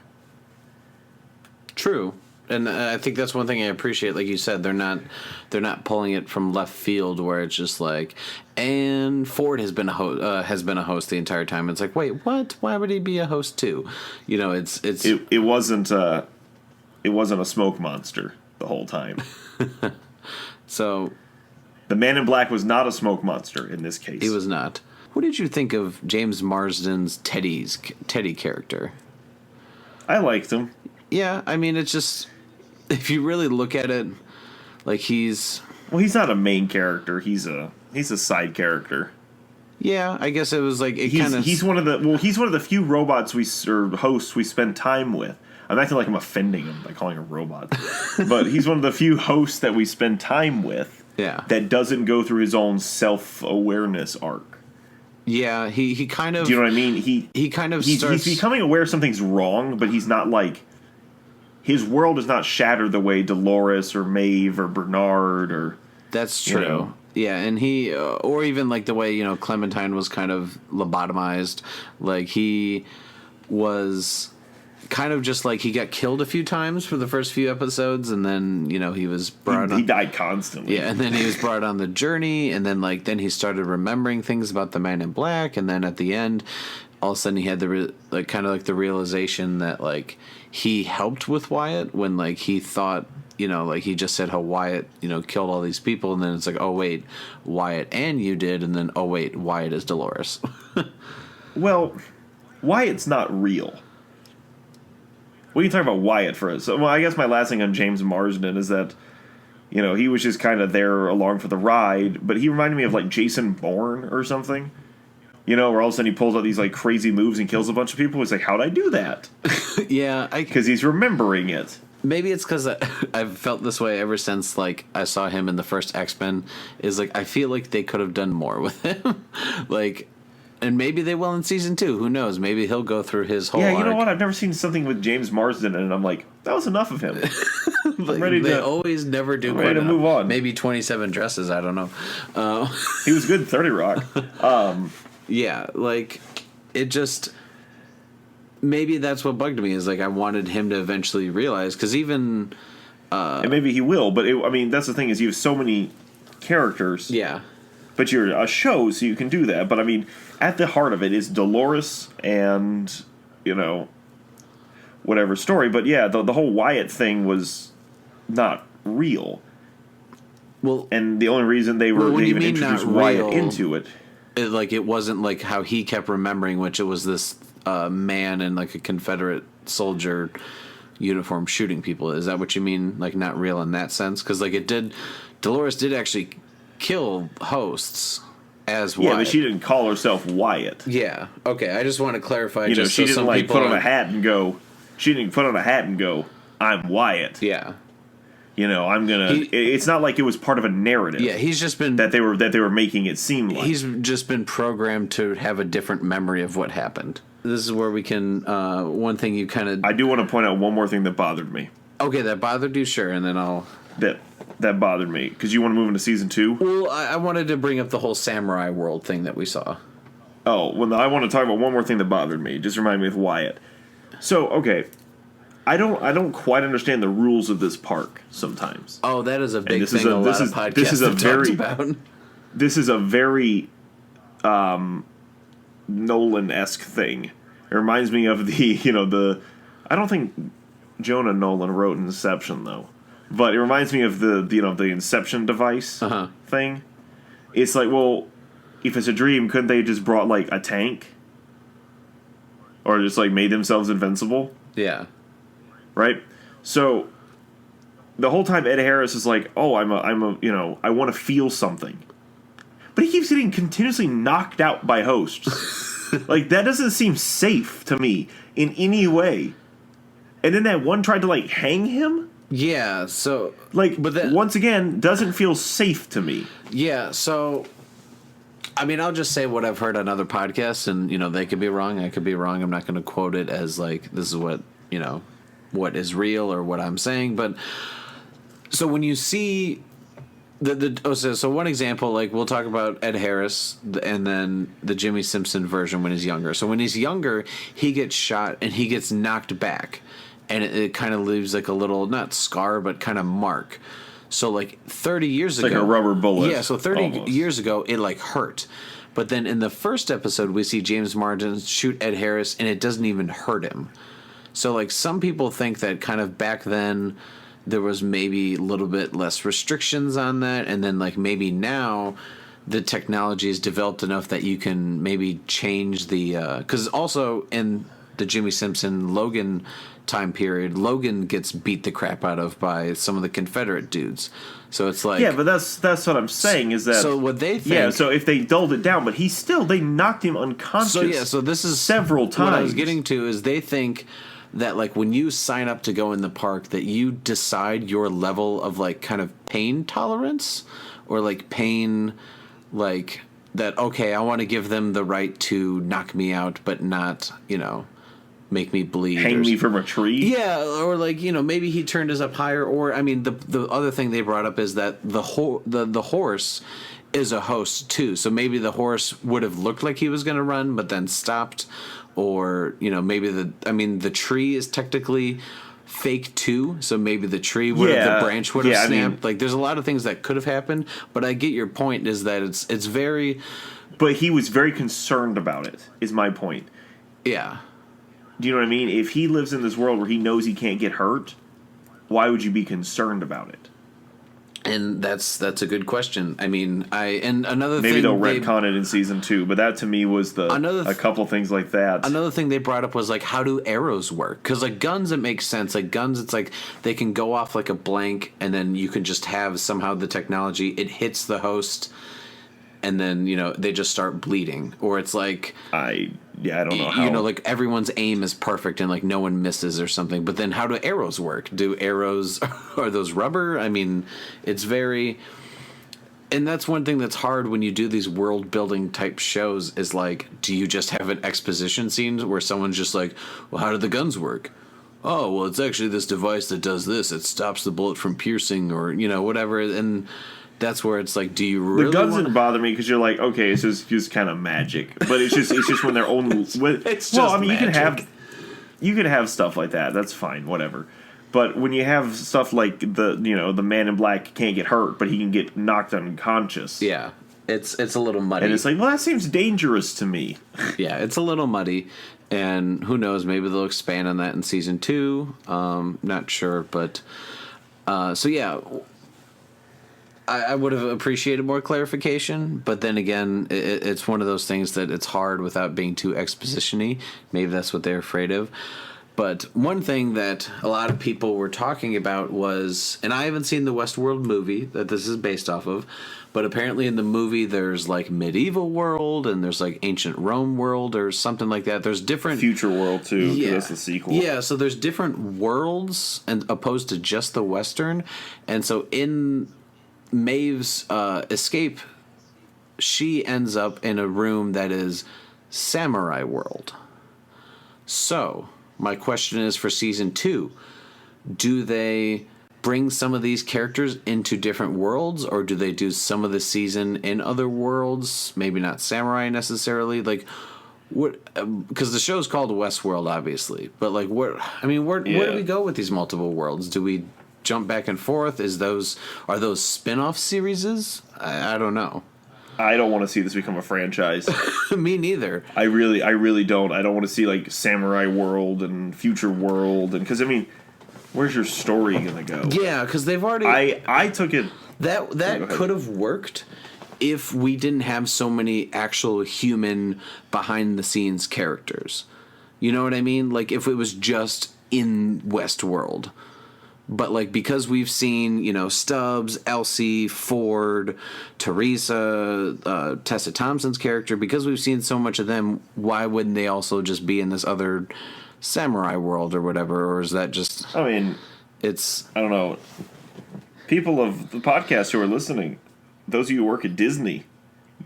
True. And I think that's one thing I appreciate. Like you said, they're not pulling it from left field where it's just like, and Ford has been a host the entire time. It's like, wait, what? Why would he be a host too? You know, it wasn't a smoke monster the whole time. So, the Man in Black was not a smoke monster in this case. He was not. What did you think of James Marsden's Teddy character? I liked him. Yeah, I mean, it's just, if you really look at it, like he's not a main character. He's a side character. Yeah, I guess it was like he's one of the few robots or hosts we spend time with. I'm acting like I'm offending him by calling him a robot, but he's one of the few hosts that we spend time with. Yeah, that doesn't go through his own self-awareness arc. Yeah, he kind of. Do you know what I mean? He's becoming aware something's wrong, but he's not like. His world is not shattered the way Dolores or Maeve or Bernard or. That's true. You know. Yeah, and he, or even like the way, you know, Clementine was kind of lobotomized. Like he was kind of just like he got killed a few times for the first few episodes, and then, you know, he was brought on. He died constantly. Yeah, and then he was brought on the journey, and then then he started remembering things about the Man in Black, and then at the end, all of a sudden he had the kind of like the realization that like he helped with Wyatt when like he thought, you know, like he just said how Wyatt, you know, killed all these people, and then it's like, oh wait, Wyatt and you did, and then oh wait, Wyatt is Dolores. Well, Wyatt's not real. We can talk about Wyatt for us. Well, I guess my last thing on James Marsden is that, you know, he was just kind of there along for the ride, but he reminded me of like Jason Bourne or something. You know, where all of a sudden he pulls out these like crazy moves and kills a bunch of people. He's like, how'd I do that? Yeah, because he's remembering it. Maybe it's because I've felt this way ever since like I saw him in the first X-Men. Is like I feel like they could have done more with him, like, and maybe they will in season 2. Who knows? Maybe he'll go through his whole. Yeah, you know arc. what? I've never seen something with James Marsden, and I'm like, that was enough of him. Like, they always never do. Ready to move on. Maybe 27 Dresses. I don't know. He was good in 30 Rock. Yeah, like it just. Maybe that's what bugged me, is like I wanted him to eventually realize, because even and maybe he will, but I mean that's the thing, is you have so many characters, yeah, but you're a show, so you can do that. But I mean, at the heart of it is Dolores and, you know, whatever story. But yeah, the whole Wyatt thing was not real. Well, and the only reason they even introduced Wyatt into it, like it wasn't like how he kept remembering, which it was this man in like a Confederate soldier uniform shooting people. Is that what you mean? Like, not real in that sense? Because, like, Dolores did actually kill hosts as Wyatt. Yeah, but she didn't call herself Wyatt. Yeah. Okay, I just want to clarify. You know, she didn't, like, put on a hat and go, I'm Wyatt. Yeah. You know, it's not like it was part of a narrative. Yeah, he's just been... That they were making it seem like. He's just been programmed to have a different memory of what happened. This is where we can... one thing you kind of... I do want to point out one more thing that bothered me. Okay, that bothered you? Sure, and then I'll... That bothered me. Because you want to move into season 2? Well, I wanted to bring up the whole samurai world thing that we saw. Oh, well, I want to talk about one more thing that bothered me. Just remind me of Wyatt. So, okay... I don't quite understand the rules of this park sometimes. Oh, that is a big thing. A lot of podcasts have talked about. This is a very Nolan-esque thing. It reminds me of the I don't think Jonah Nolan wrote Inception though, but it reminds me of the Inception device thing. It's like, well, if it's a dream, couldn't they just brought like a tank, or just like made themselves invincible? Yeah. Right? So the whole time Ed Harris is like, "Oh, I want to feel something." But he keeps getting continuously knocked out by hosts. Like, that doesn't seem safe to me in any way. And then that one tried to like hang him? Yeah, so like, but once again, doesn't feel safe to me. Yeah, so I mean, I'll just say what I've heard on other podcasts, and they could be wrong, I could be wrong. I'm not going to quote it as like this is what is real or what I'm saying, but so when you see so one example, like we'll talk about Ed Harris and then the Jimmy Simpson version when he's younger. So when he's younger, he gets shot and he gets knocked back, and it kind of leaves like a little, not scar, but kind of mark. So like 30 years ago, like a rubber bullet. Yeah, so 30 almost. Years ago, it like hurt. But then in the first episode, we see James Marsden shoot Ed Harris, and it doesn't even hurt him. So, like, some people think that kind of back then there was maybe a little bit less restrictions on that, and then, like, maybe now the technology is developed enough that you can maybe change the... Because also in the Jimmy Simpson Logan time period, Logan gets beat the crap out of by some of the Confederate dudes. So it's like... Yeah, but that's what I'm saying is that... So what they think... Yeah, so if they dulled it down, but they knocked him unconscious so this is... several times. What I was getting to is they think... that like when you sign up to go in the park, that you decide your level of like kind of pain tolerance, or like pain, like that, okay, I want to give them the right to knock me out but not make me bleed, hang me from a tree. Yeah, or like maybe he turned us up higher, or I mean the other thing they brought up is that the horse is a host too, so maybe the horse would have looked like he was going to run but then stopped. Or, maybe the tree is technically fake too, so maybe the tree would have, the branch would have snapped. Like, there's a lot of things that could have happened, but I get your point is that it's very... But he was very concerned about it, is my point. Yeah. Do you know what I mean? If he lives in this world where he knows he can't get hurt, why would you be concerned about it? And that's a good question. I mean, another maybe thing they'll retcon it in season 2, but that to me was a couple things like that. Another thing they brought up was like, how do arrows work? Because like guns, it makes sense. Like guns, it's like they can go off like a blank, and then you can just have somehow the technology. It hits the host, and then they just start bleeding. Or it's like I don't know how. Like everyone's aim is perfect and like no one misses or something. But then how do arrows work? Do arrows, are those rubber? I mean, it's very... And that's one thing that's hard when you do these world building type shows is like, do you just have an exposition scene where someone's just like, well, how do the guns work? Oh, well, it's actually this device that does this. It stops the bullet from piercing or, whatever. And... that's where it's like, do you really? The guns didn't bother me because you're like, okay, it's just kind of magic, but it's just when they're only. Magic. You can have stuff like that. That's fine, whatever. But when you have stuff like the man in black can't get hurt, but he can get knocked unconscious. Yeah, it's a little muddy, and it's like, well, that seems dangerous to me. Yeah, it's a little muddy, and who knows? Maybe they'll expand on that in season 2. Not sure, but so yeah. I would have appreciated more clarification, but then again, it's one of those things that it's hard without being too exposition-y. Maybe that's what they're afraid of. But one thing that a lot of people were talking about was, and I haven't seen the Westworld movie that this is based off of, but apparently in the movie there's like medieval world and there's like ancient Rome world or something like that. There's different future world too. Yeah, that's the sequel. Yeah, so there's different worlds and opposed to just the Western, and so in Maeve's escape, she ends up in a room that is samurai world. So my question is for season 2, do they bring some of these characters into different worlds, or do they do some of the season in other worlds? Maybe not samurai necessarily. Like, what? Because the show's called Westworld, obviously. But like, what? I mean, where do we go with these multiple worlds? Do we jump back and forth? Are those spin-off series? I don't know. I don't want to see this become a franchise. Me neither. I really don't. I don't want to see like Samurai World and Future World, and because I mean, where's your story gonna go? Yeah, because they've already. I took it. That could have worked if we didn't have so many actual human behind the scenes characters. You know what I mean? Like if it was just in Westworld. But, like, because we've seen, Stubbs, Elsie, Ford, Teresa, Tessa Thompson's character, because we've seen so much of them, why wouldn't they also just be in this other samurai world or whatever? Or is that just... I mean... I don't know. People of the podcast who are listening, those of you who work at Disney,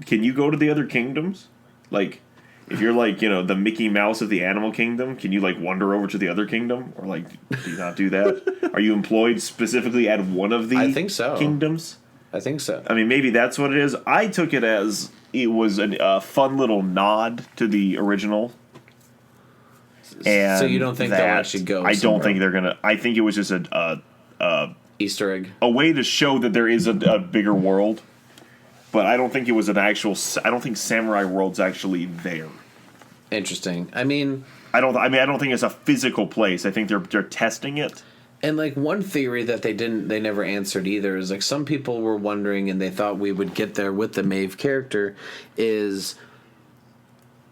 can you go to the other kingdoms? Like... If you're like, the Mickey Mouse of the animal kingdom, can you like wander over to the other kingdom? Or like, do you not do that? Are you employed specifically at one of the kingdoms? I think so. I mean, maybe that's what it is. I took it as it was a fun little nod to the original. And so you don't think they'll actually go I don't think they're going to. I think it was just a Easter egg. A way to show that there is a bigger world. But I don't think it was an actual. I don't think Samurai World's actually there. Interesting. I don't think it's a physical place. I think they're testing it. And like one theory that they never answered either is like some people were wondering, and they thought we would get there with the Maeve character, is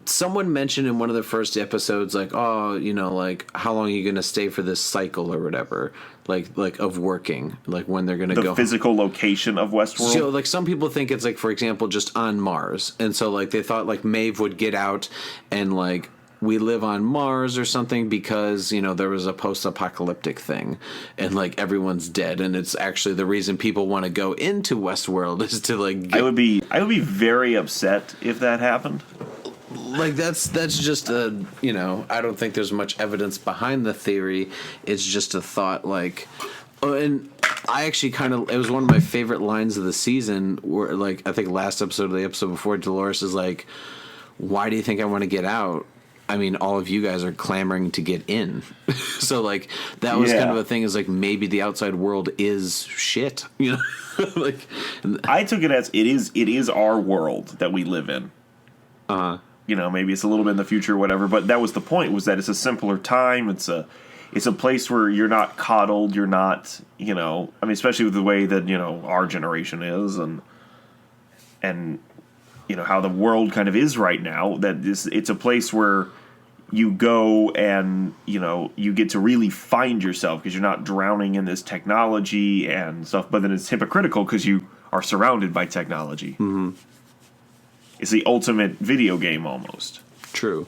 someone mentioned in one of the first episodes, like, oh, like how long are you going to stay for this cycle or whatever, like of working, like when they're going to go the physical location of Westworld. So like some people think it's like, for example, just on Mars, and so like they thought like Maeve would get out and like we live on Mars or something because there was a post-apocalyptic thing and like everyone's dead, and it's actually the reason people want to go into Westworld is to like I would be very upset if that happened. Like that's just I don't think there's much evidence behind the theory. It's just a thought, like, and I actually it was one of my favorite lines of the season where, like, I think last episode of the episode before, Dolores is like, why do you think I want to get out? I mean, all of you guys are clamoring to get in. So like that was kind of a thing, is like maybe the outside world is shit, like I took it as it is our world that we live in. Maybe it's a little bit in the future or whatever, but that was the point, was that it's a simpler time. It's a place where you're not coddled, you're not, especially with the way that, our generation is and how the world kind of is right now, it's a place where you go and, you get to really find yourself because you're not drowning in this technology and stuff, but then it's hypocritical because you are surrounded by technology. Mm-hmm. It's the ultimate video game almost. True.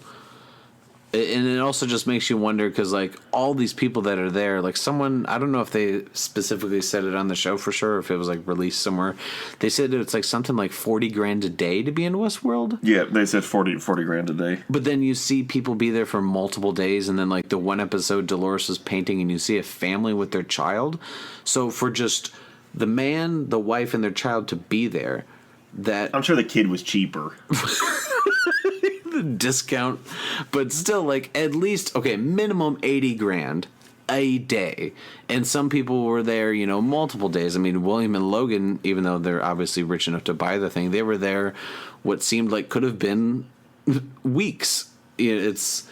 And it also just makes you wonder because, like, all these people that are there, like someone, I don't know if they specifically said it on the show for sure, if it was, like, released somewhere. They said it's, like, something like $40,000 a day to be in Westworld. Yeah, they said 40 grand a day. But then you see people be there for multiple days, and then, like, the one episode Dolores is painting, and you see a family with their child. So for just the man, the wife, and their child to be there, I'm sure the kid was cheaper. The discount, but still, like, at least, okay, minimum $80,000 a day. And some people were there, multiple days. I mean, William and Logan, even though they're obviously rich enough to buy the thing, they were there what seemed like could have been weeks. It's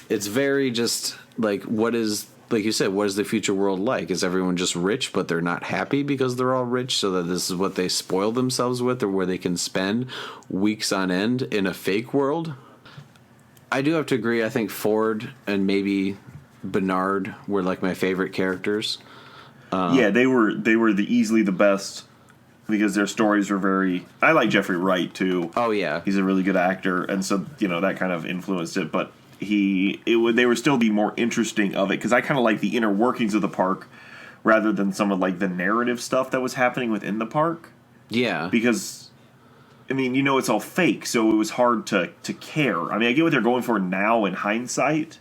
very just like, what is, like you said, what is the future world like? Is everyone just rich, but they're not happy because they're all rich, so that this is what they spoil themselves with, or where they can spend weeks on end in a fake world? I do have to agree. I think Ford and maybe Bernard were like my favorite characters. Yeah, they were easily the best because their stories were very. I like Jeffrey Wright too. Oh yeah, he's a really good actor, and so that kind of influenced it. But they were still the more interesting of it because I kind of like the inner workings of the park rather than some of like the narrative stuff that was happening within the park. Yeah, because I mean, it's all fake, so it was hard to care. I mean, I get what they're going for now in hindsight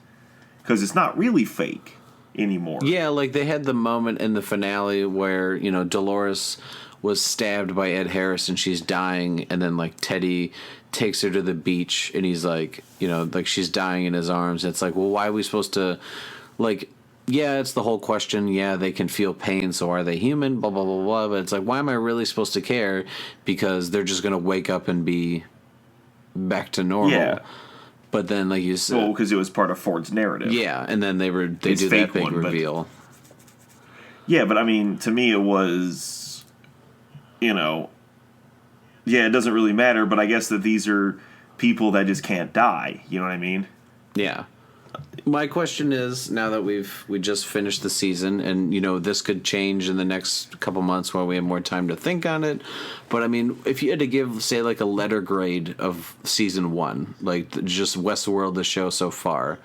because it's not really fake anymore. Yeah, like they had the moment in the finale where, Dolores was stabbed by Ed Harris and she's dying, and then like Teddy takes her to the beach and he's like, like she's dying in his arms. It's like, well, why are we supposed to, like, yeah, it's the whole question. Yeah, they can feel pain, so are they human? Blah, blah, blah, blah. But it's like, why am I really supposed to care? Because they're just going to wake up and be back to normal. Yeah. But then, like you said, because it was part of Ford's narrative. Yeah, and then they do that big reveal. Yeah, but I mean, to me, it was, yeah, it doesn't really matter. But I guess that these are people that just can't die. You know what I mean? Yeah. My question is, now that we just finished the season, and this could change in the next couple months while we have more time to think on it. But I mean, if you had to give, say, like a letter grade of season 1, like just Westworld, the show so far,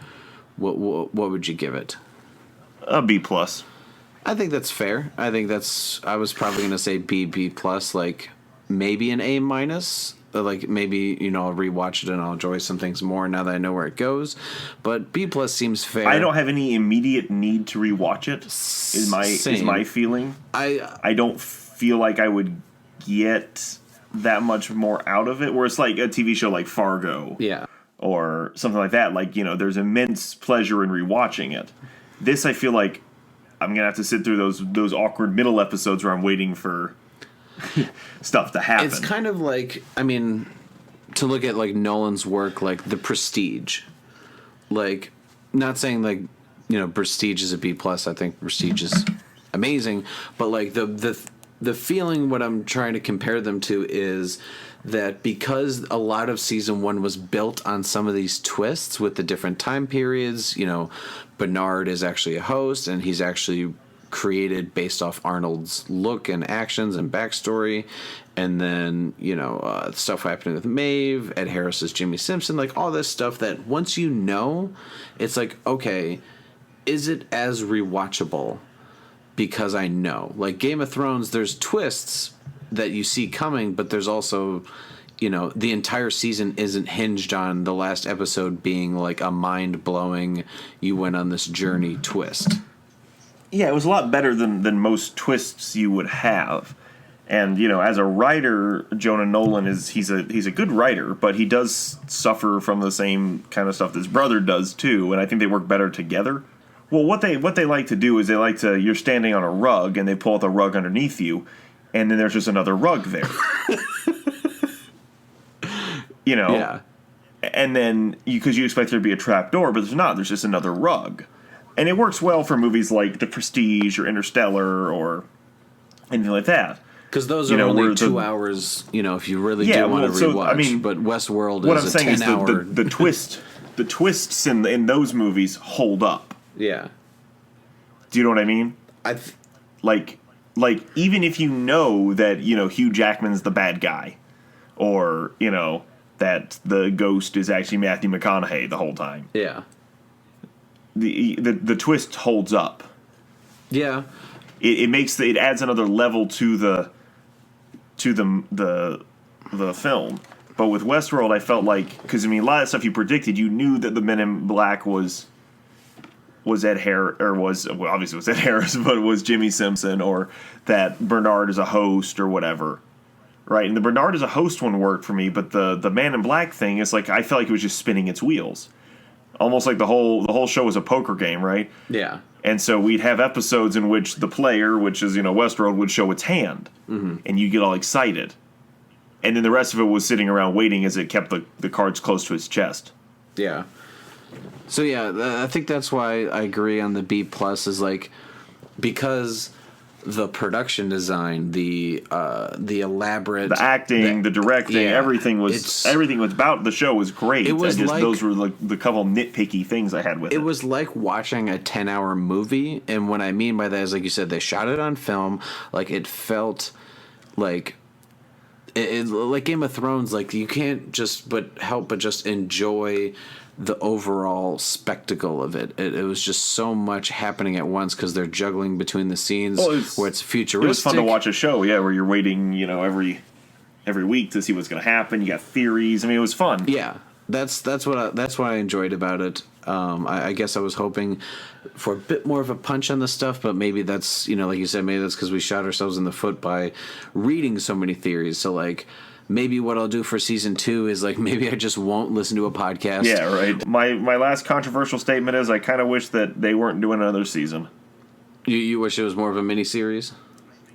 what would you give it? A B plus. I think that's fair. I was probably going to say B plus, like maybe an A minus. Like maybe I'll rewatch it and I'll enjoy some things more now that I know where it goes. But B plus seems fair. I don't have any immediate need to rewatch it. Is my feeling. I don't feel like I would get that much more out of it. Where it's like a TV show like Fargo, yeah, or something like that. Like there's immense pleasure in rewatching it. This I feel like I'm gonna have to sit through those awkward middle episodes where I'm waiting for stuff to happen. It's kind of like, I mean, to look at like Nolan's work, like The Prestige, like not saying like Prestige is a B plus. I think Prestige is amazing, but like the feeling, what I'm trying to compare them to is that because a lot of season 1 was built on some of these twists with the different time periods. Bernard is actually a host, and he's actually created based off Arnold's look and actions and backstory, and then stuff happening with Maeve, Ed Harris's Jimmy Simpson, like all this stuff that once it's like, okay, is it as rewatchable because I know? Like Game of Thrones, there's twists that you see coming, but there's also the entire season isn't hinged on the last episode being like a mind-blowing, you went on this journey twist. Yeah, it was a lot better than most twists you would have. And, as a writer, Jonah Nolan he's a good writer, but he does suffer from the same kind of stuff that his brother does too, and I think they work better together. Well, what they like to do is you're standing on a rug and they pull out the rug underneath you, and then there's just another rug there. Yeah. And then because you expect there to be a trap door, but there's not. There's just another rug. And it works well for movies like The Prestige or Interstellar or anything like that. Because those are only 2 hours, if you really do want to rewatch. I mean, but Westworld is a 10-hour... What I'm saying is the twists in those movies hold up. Yeah. Do you know what I mean? Like even if you know that, Hugh Jackman's the bad guy, or, that the ghost is actually Matthew McConaughey the whole time. Yeah. The twist holds up. Yeah, it adds another level to the film. But with Westworld, I felt like, because a lot of stuff you predicted, you knew that the Men in Black was Ed Harris, or obviously was Ed Harris, but it was Jimmy Simpson, or that Bernard is a host or whatever. Right, and the Bernard as a host one worked for me, but the Man in Black thing is like I felt like it was just spinning its wheels. Almost like the whole show was a poker game, right? Yeah. And so we'd have episodes in which the player, which is, Westworld, would show its hand. Mm-hmm. And you get all excited. And then the rest of it was sitting around waiting as it kept the cards close to its chest. Yeah. So, yeah, I think that's why I agree on the B+, is like, because the production design, the elaborate, the acting, the directing, everything was about the show was great. It was those were like the couple nitpicky things I had with it. It was like watching a 10-hour movie, and what I mean by that is, like you said, they shot it on film. Like, it felt like like Game of Thrones. Like, you can't just help but just enjoy the overall spectacle of it. It was just so much happening at once because they're juggling between the scenes where it's futuristic. It was fun to watch a show, where you're waiting, every week to see what's going to happen. You got theories. I mean, it was fun. Yeah, that's what I enjoyed about it. I guess I was hoping for a bit more of a punch on the stuff, but maybe that's like you said, maybe that's because we shot ourselves in the foot by reading so many theories. So like, maybe what I'll do for season 2 is like maybe I just won't listen to a podcast. Yeah, right. My last controversial statement is I kind of wish that they weren't doing another season. You wish it was more of a miniseries?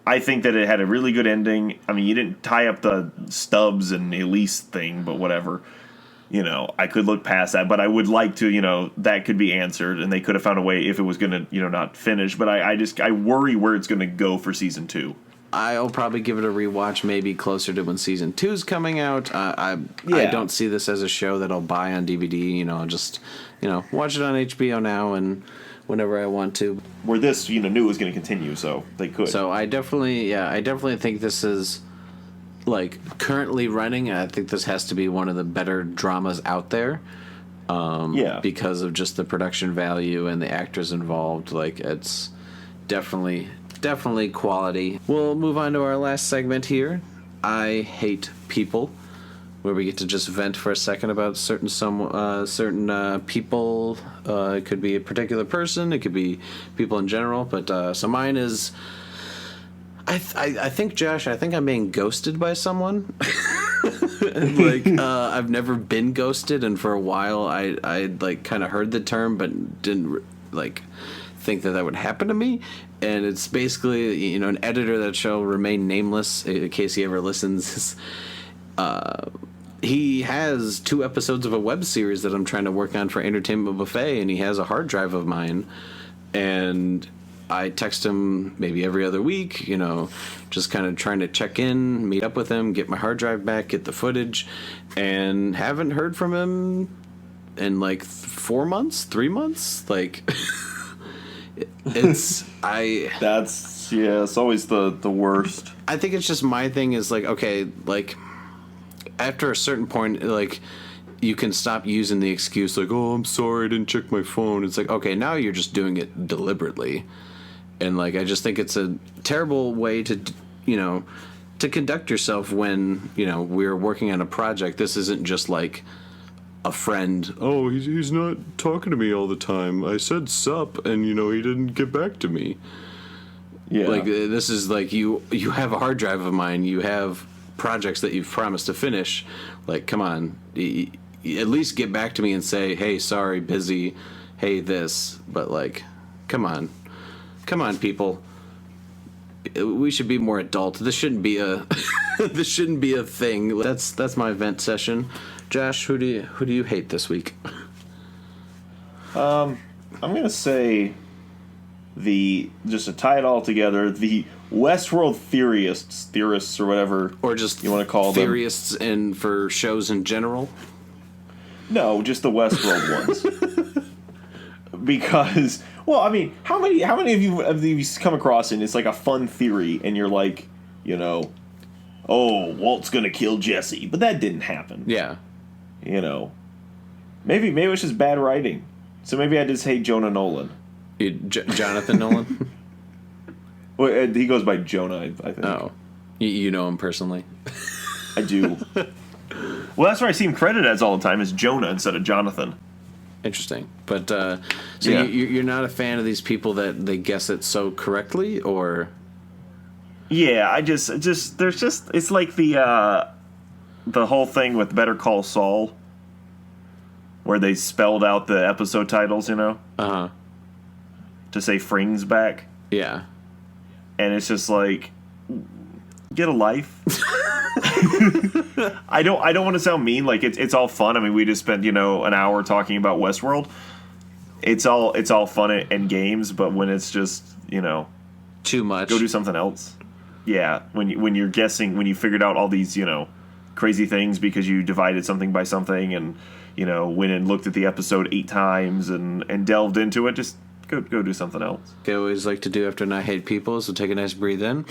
I think that it had a really good ending. I mean, you didn't tie up the Stubbs and Elise thing, but whatever. I could look past that, but I would like to, that could be answered, and they could have found a way if it was going to, not finish. But I worry where it's going to go for season 2. I'll probably give it a rewatch maybe closer to when season 2's coming out. I don't see this as a show that I'll buy on DVD. I'll just, watch it on HBO now and whenever I want to. Where this, knew it was going to continue, so they could. So I definitely think this is, like, currently running. I think this has to be one of the better dramas out there. Because of just the production value and the actors involved. Like, it's definitely quality. We'll move on to our last segment here. I hate people, where we get to just vent for a second about certain people. It could be a particular person. It could be people in general. But so mine is. I think, Josh, I'm being ghosted by someone. I've never been ghosted, and for a while I like kind of heard the term, but didn't think that would happen to me. And it's basically, an editor that shall remain nameless in case he ever listens. He has 2 episodes of a web series that I'm trying to work on for Entertainment Buffet, and he has a hard drive of mine. And I text him maybe every other week, just kind of trying to check in, meet up with him, get my hard drive back, get the footage, and haven't heard from him in like 4 months, 3 months. Like, it's always the worst. I think it's just my thing is like, okay, like after a certain point, like you can stop using the excuse like, oh, I'm sorry, I didn't check my phone. It's like, okay, now you're just doing it deliberately. And like, I just think it's a terrible way to conduct yourself when, we're working on a project. This isn't just like a friend. Oh, he's not talking to me all the time. I said sup, and he didn't get back to me. Yeah. Like, this is like you have a hard drive of mine. You have projects that you've promised to finish. Like, come on, at least get back to me and say, hey, sorry, busy. Hey, this. But like, come on, people. We should be more adult. This shouldn't be a thing. That's my vent session. Josh, who do you hate this week? I'm gonna say just to tie it all together, the Westworld theorists or whatever, or just you want to call theorists them. And for shows in general. No, just the Westworld ones. Because, well, I mean, how many of you have these come across and it's like a fun theory and you're like, oh, Walt's gonna kill Jesse, but that didn't happen. Yeah. Maybe it was just bad writing. So maybe I just hate Jonah Nolan. Jonathan Nolan? Well, he goes by Jonah, I think. Oh. You know him personally? I do. Well, that's where I see him credited as all the time, is Jonah instead of Jonathan. Interesting. But, you're not a fan of these people that they guess it so correctly, or? Yeah, it's like the whole thing with Better Call Saul, where they spelled out the episode titles, Uh-huh. To say Fring's back. Yeah. And it's just like, get a life. I don't want to sound mean. Like, it's all fun. I mean, we just spent an hour talking about Westworld. It's all fun and games. But when it's just too much. Go do something else. Yeah, when you're guessing, when you figured out all these, crazy things because you divided something by something and, went and looked at the episode 8 times and delved into it, just go do something else. I always like to do after I hate people, so take a nice breathe in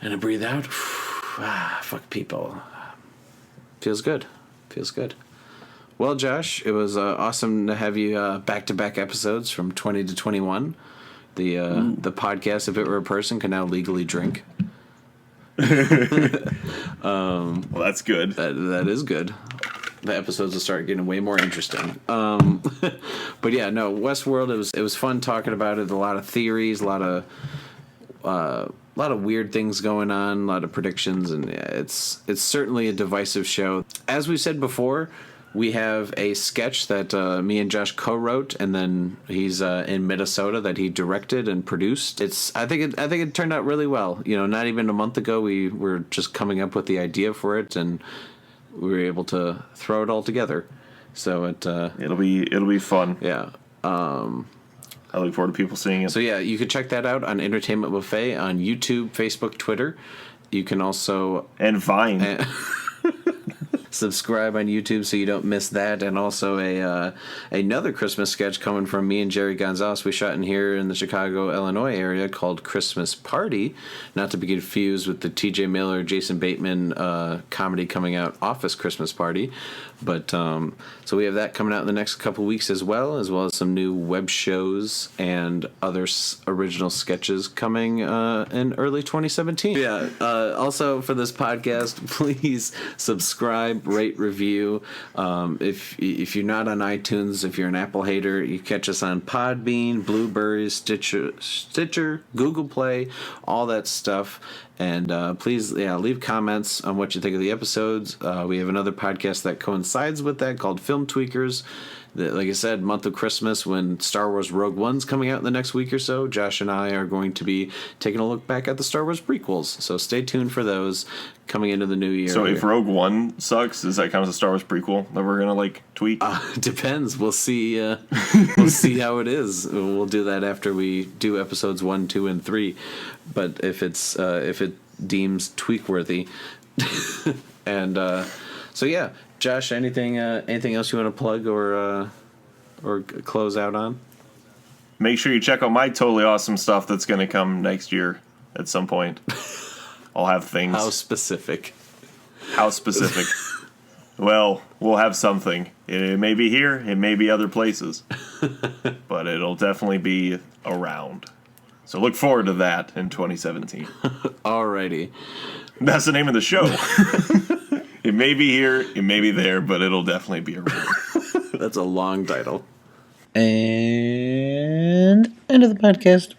and a breathe out. Fuck people. Feels good. Well, Josh, it was awesome to have you back-to-back episodes from 20 to 21. The podcast, if it were a person, can now legally drink. Well, that's good. That is good. The episodes will start getting way more interesting. But yeah, no, Westworld. It was fun talking about it. A lot of theories, a lot of weird things going on, a lot of predictions, and yeah, it's certainly a divisive show. As we said before, we have a sketch that me and Josh co-wrote, and then he's in Minnesota that he directed and produced. I think it turned out really well. Not even a month ago we were just coming up with the idea for it, and we were able to throw it all together. So it'll be fun. Yeah. I look forward to people seeing it. So yeah, you can check that out on Entertainment Buffet on YouTube, Facebook, Twitter. You can also and Vine. Subscribe on YouTube so you don't miss that, and also another Christmas sketch coming from me and Jerry Gonzalez. We shot in here in the Chicago, Illinois area called Christmas Party, not to be confused with the T.J. Miller, Jason Bateman comedy coming out, Office Christmas Party. But so we have that coming out in the next couple weeks as well as some new web shows and other original sketches coming in early 2017. Yeah. Also for this podcast, please subscribe, rate, review. If you're not on iTunes, if you're an Apple hater, you catch us on Podbean, Blueberry, Stitcher, Google Play, all that stuff. And please, leave comments on what you think of the episodes. We have another podcast that coincides with that called Film Tweakers. Like I said, month of Christmas, when Star Wars Rogue One's coming out in the next week or so, Josh and I are going to be taking a look back at the Star Wars prequels. So stay tuned for those coming into the new year. So if Rogue One sucks, does that count as a Star Wars prequel that we're going to tweak? Depends. We'll see. We'll see how it is. We'll do that after we do episodes 1, 2, and 3. But if it deems tweak worthy, and so yeah, Josh, anything else you want to plug or close out on? Make sure you check out my totally awesome stuff that's going to come next year at some point. I'll have things. How specific? Well, we'll have something. It may be here, it may be other places, but it'll definitely be around. So look forward to that in 2017. Alrighty. That's the name of the show. It may be here, it may be there, but it'll definitely be around. That's a long title. And end of the podcast.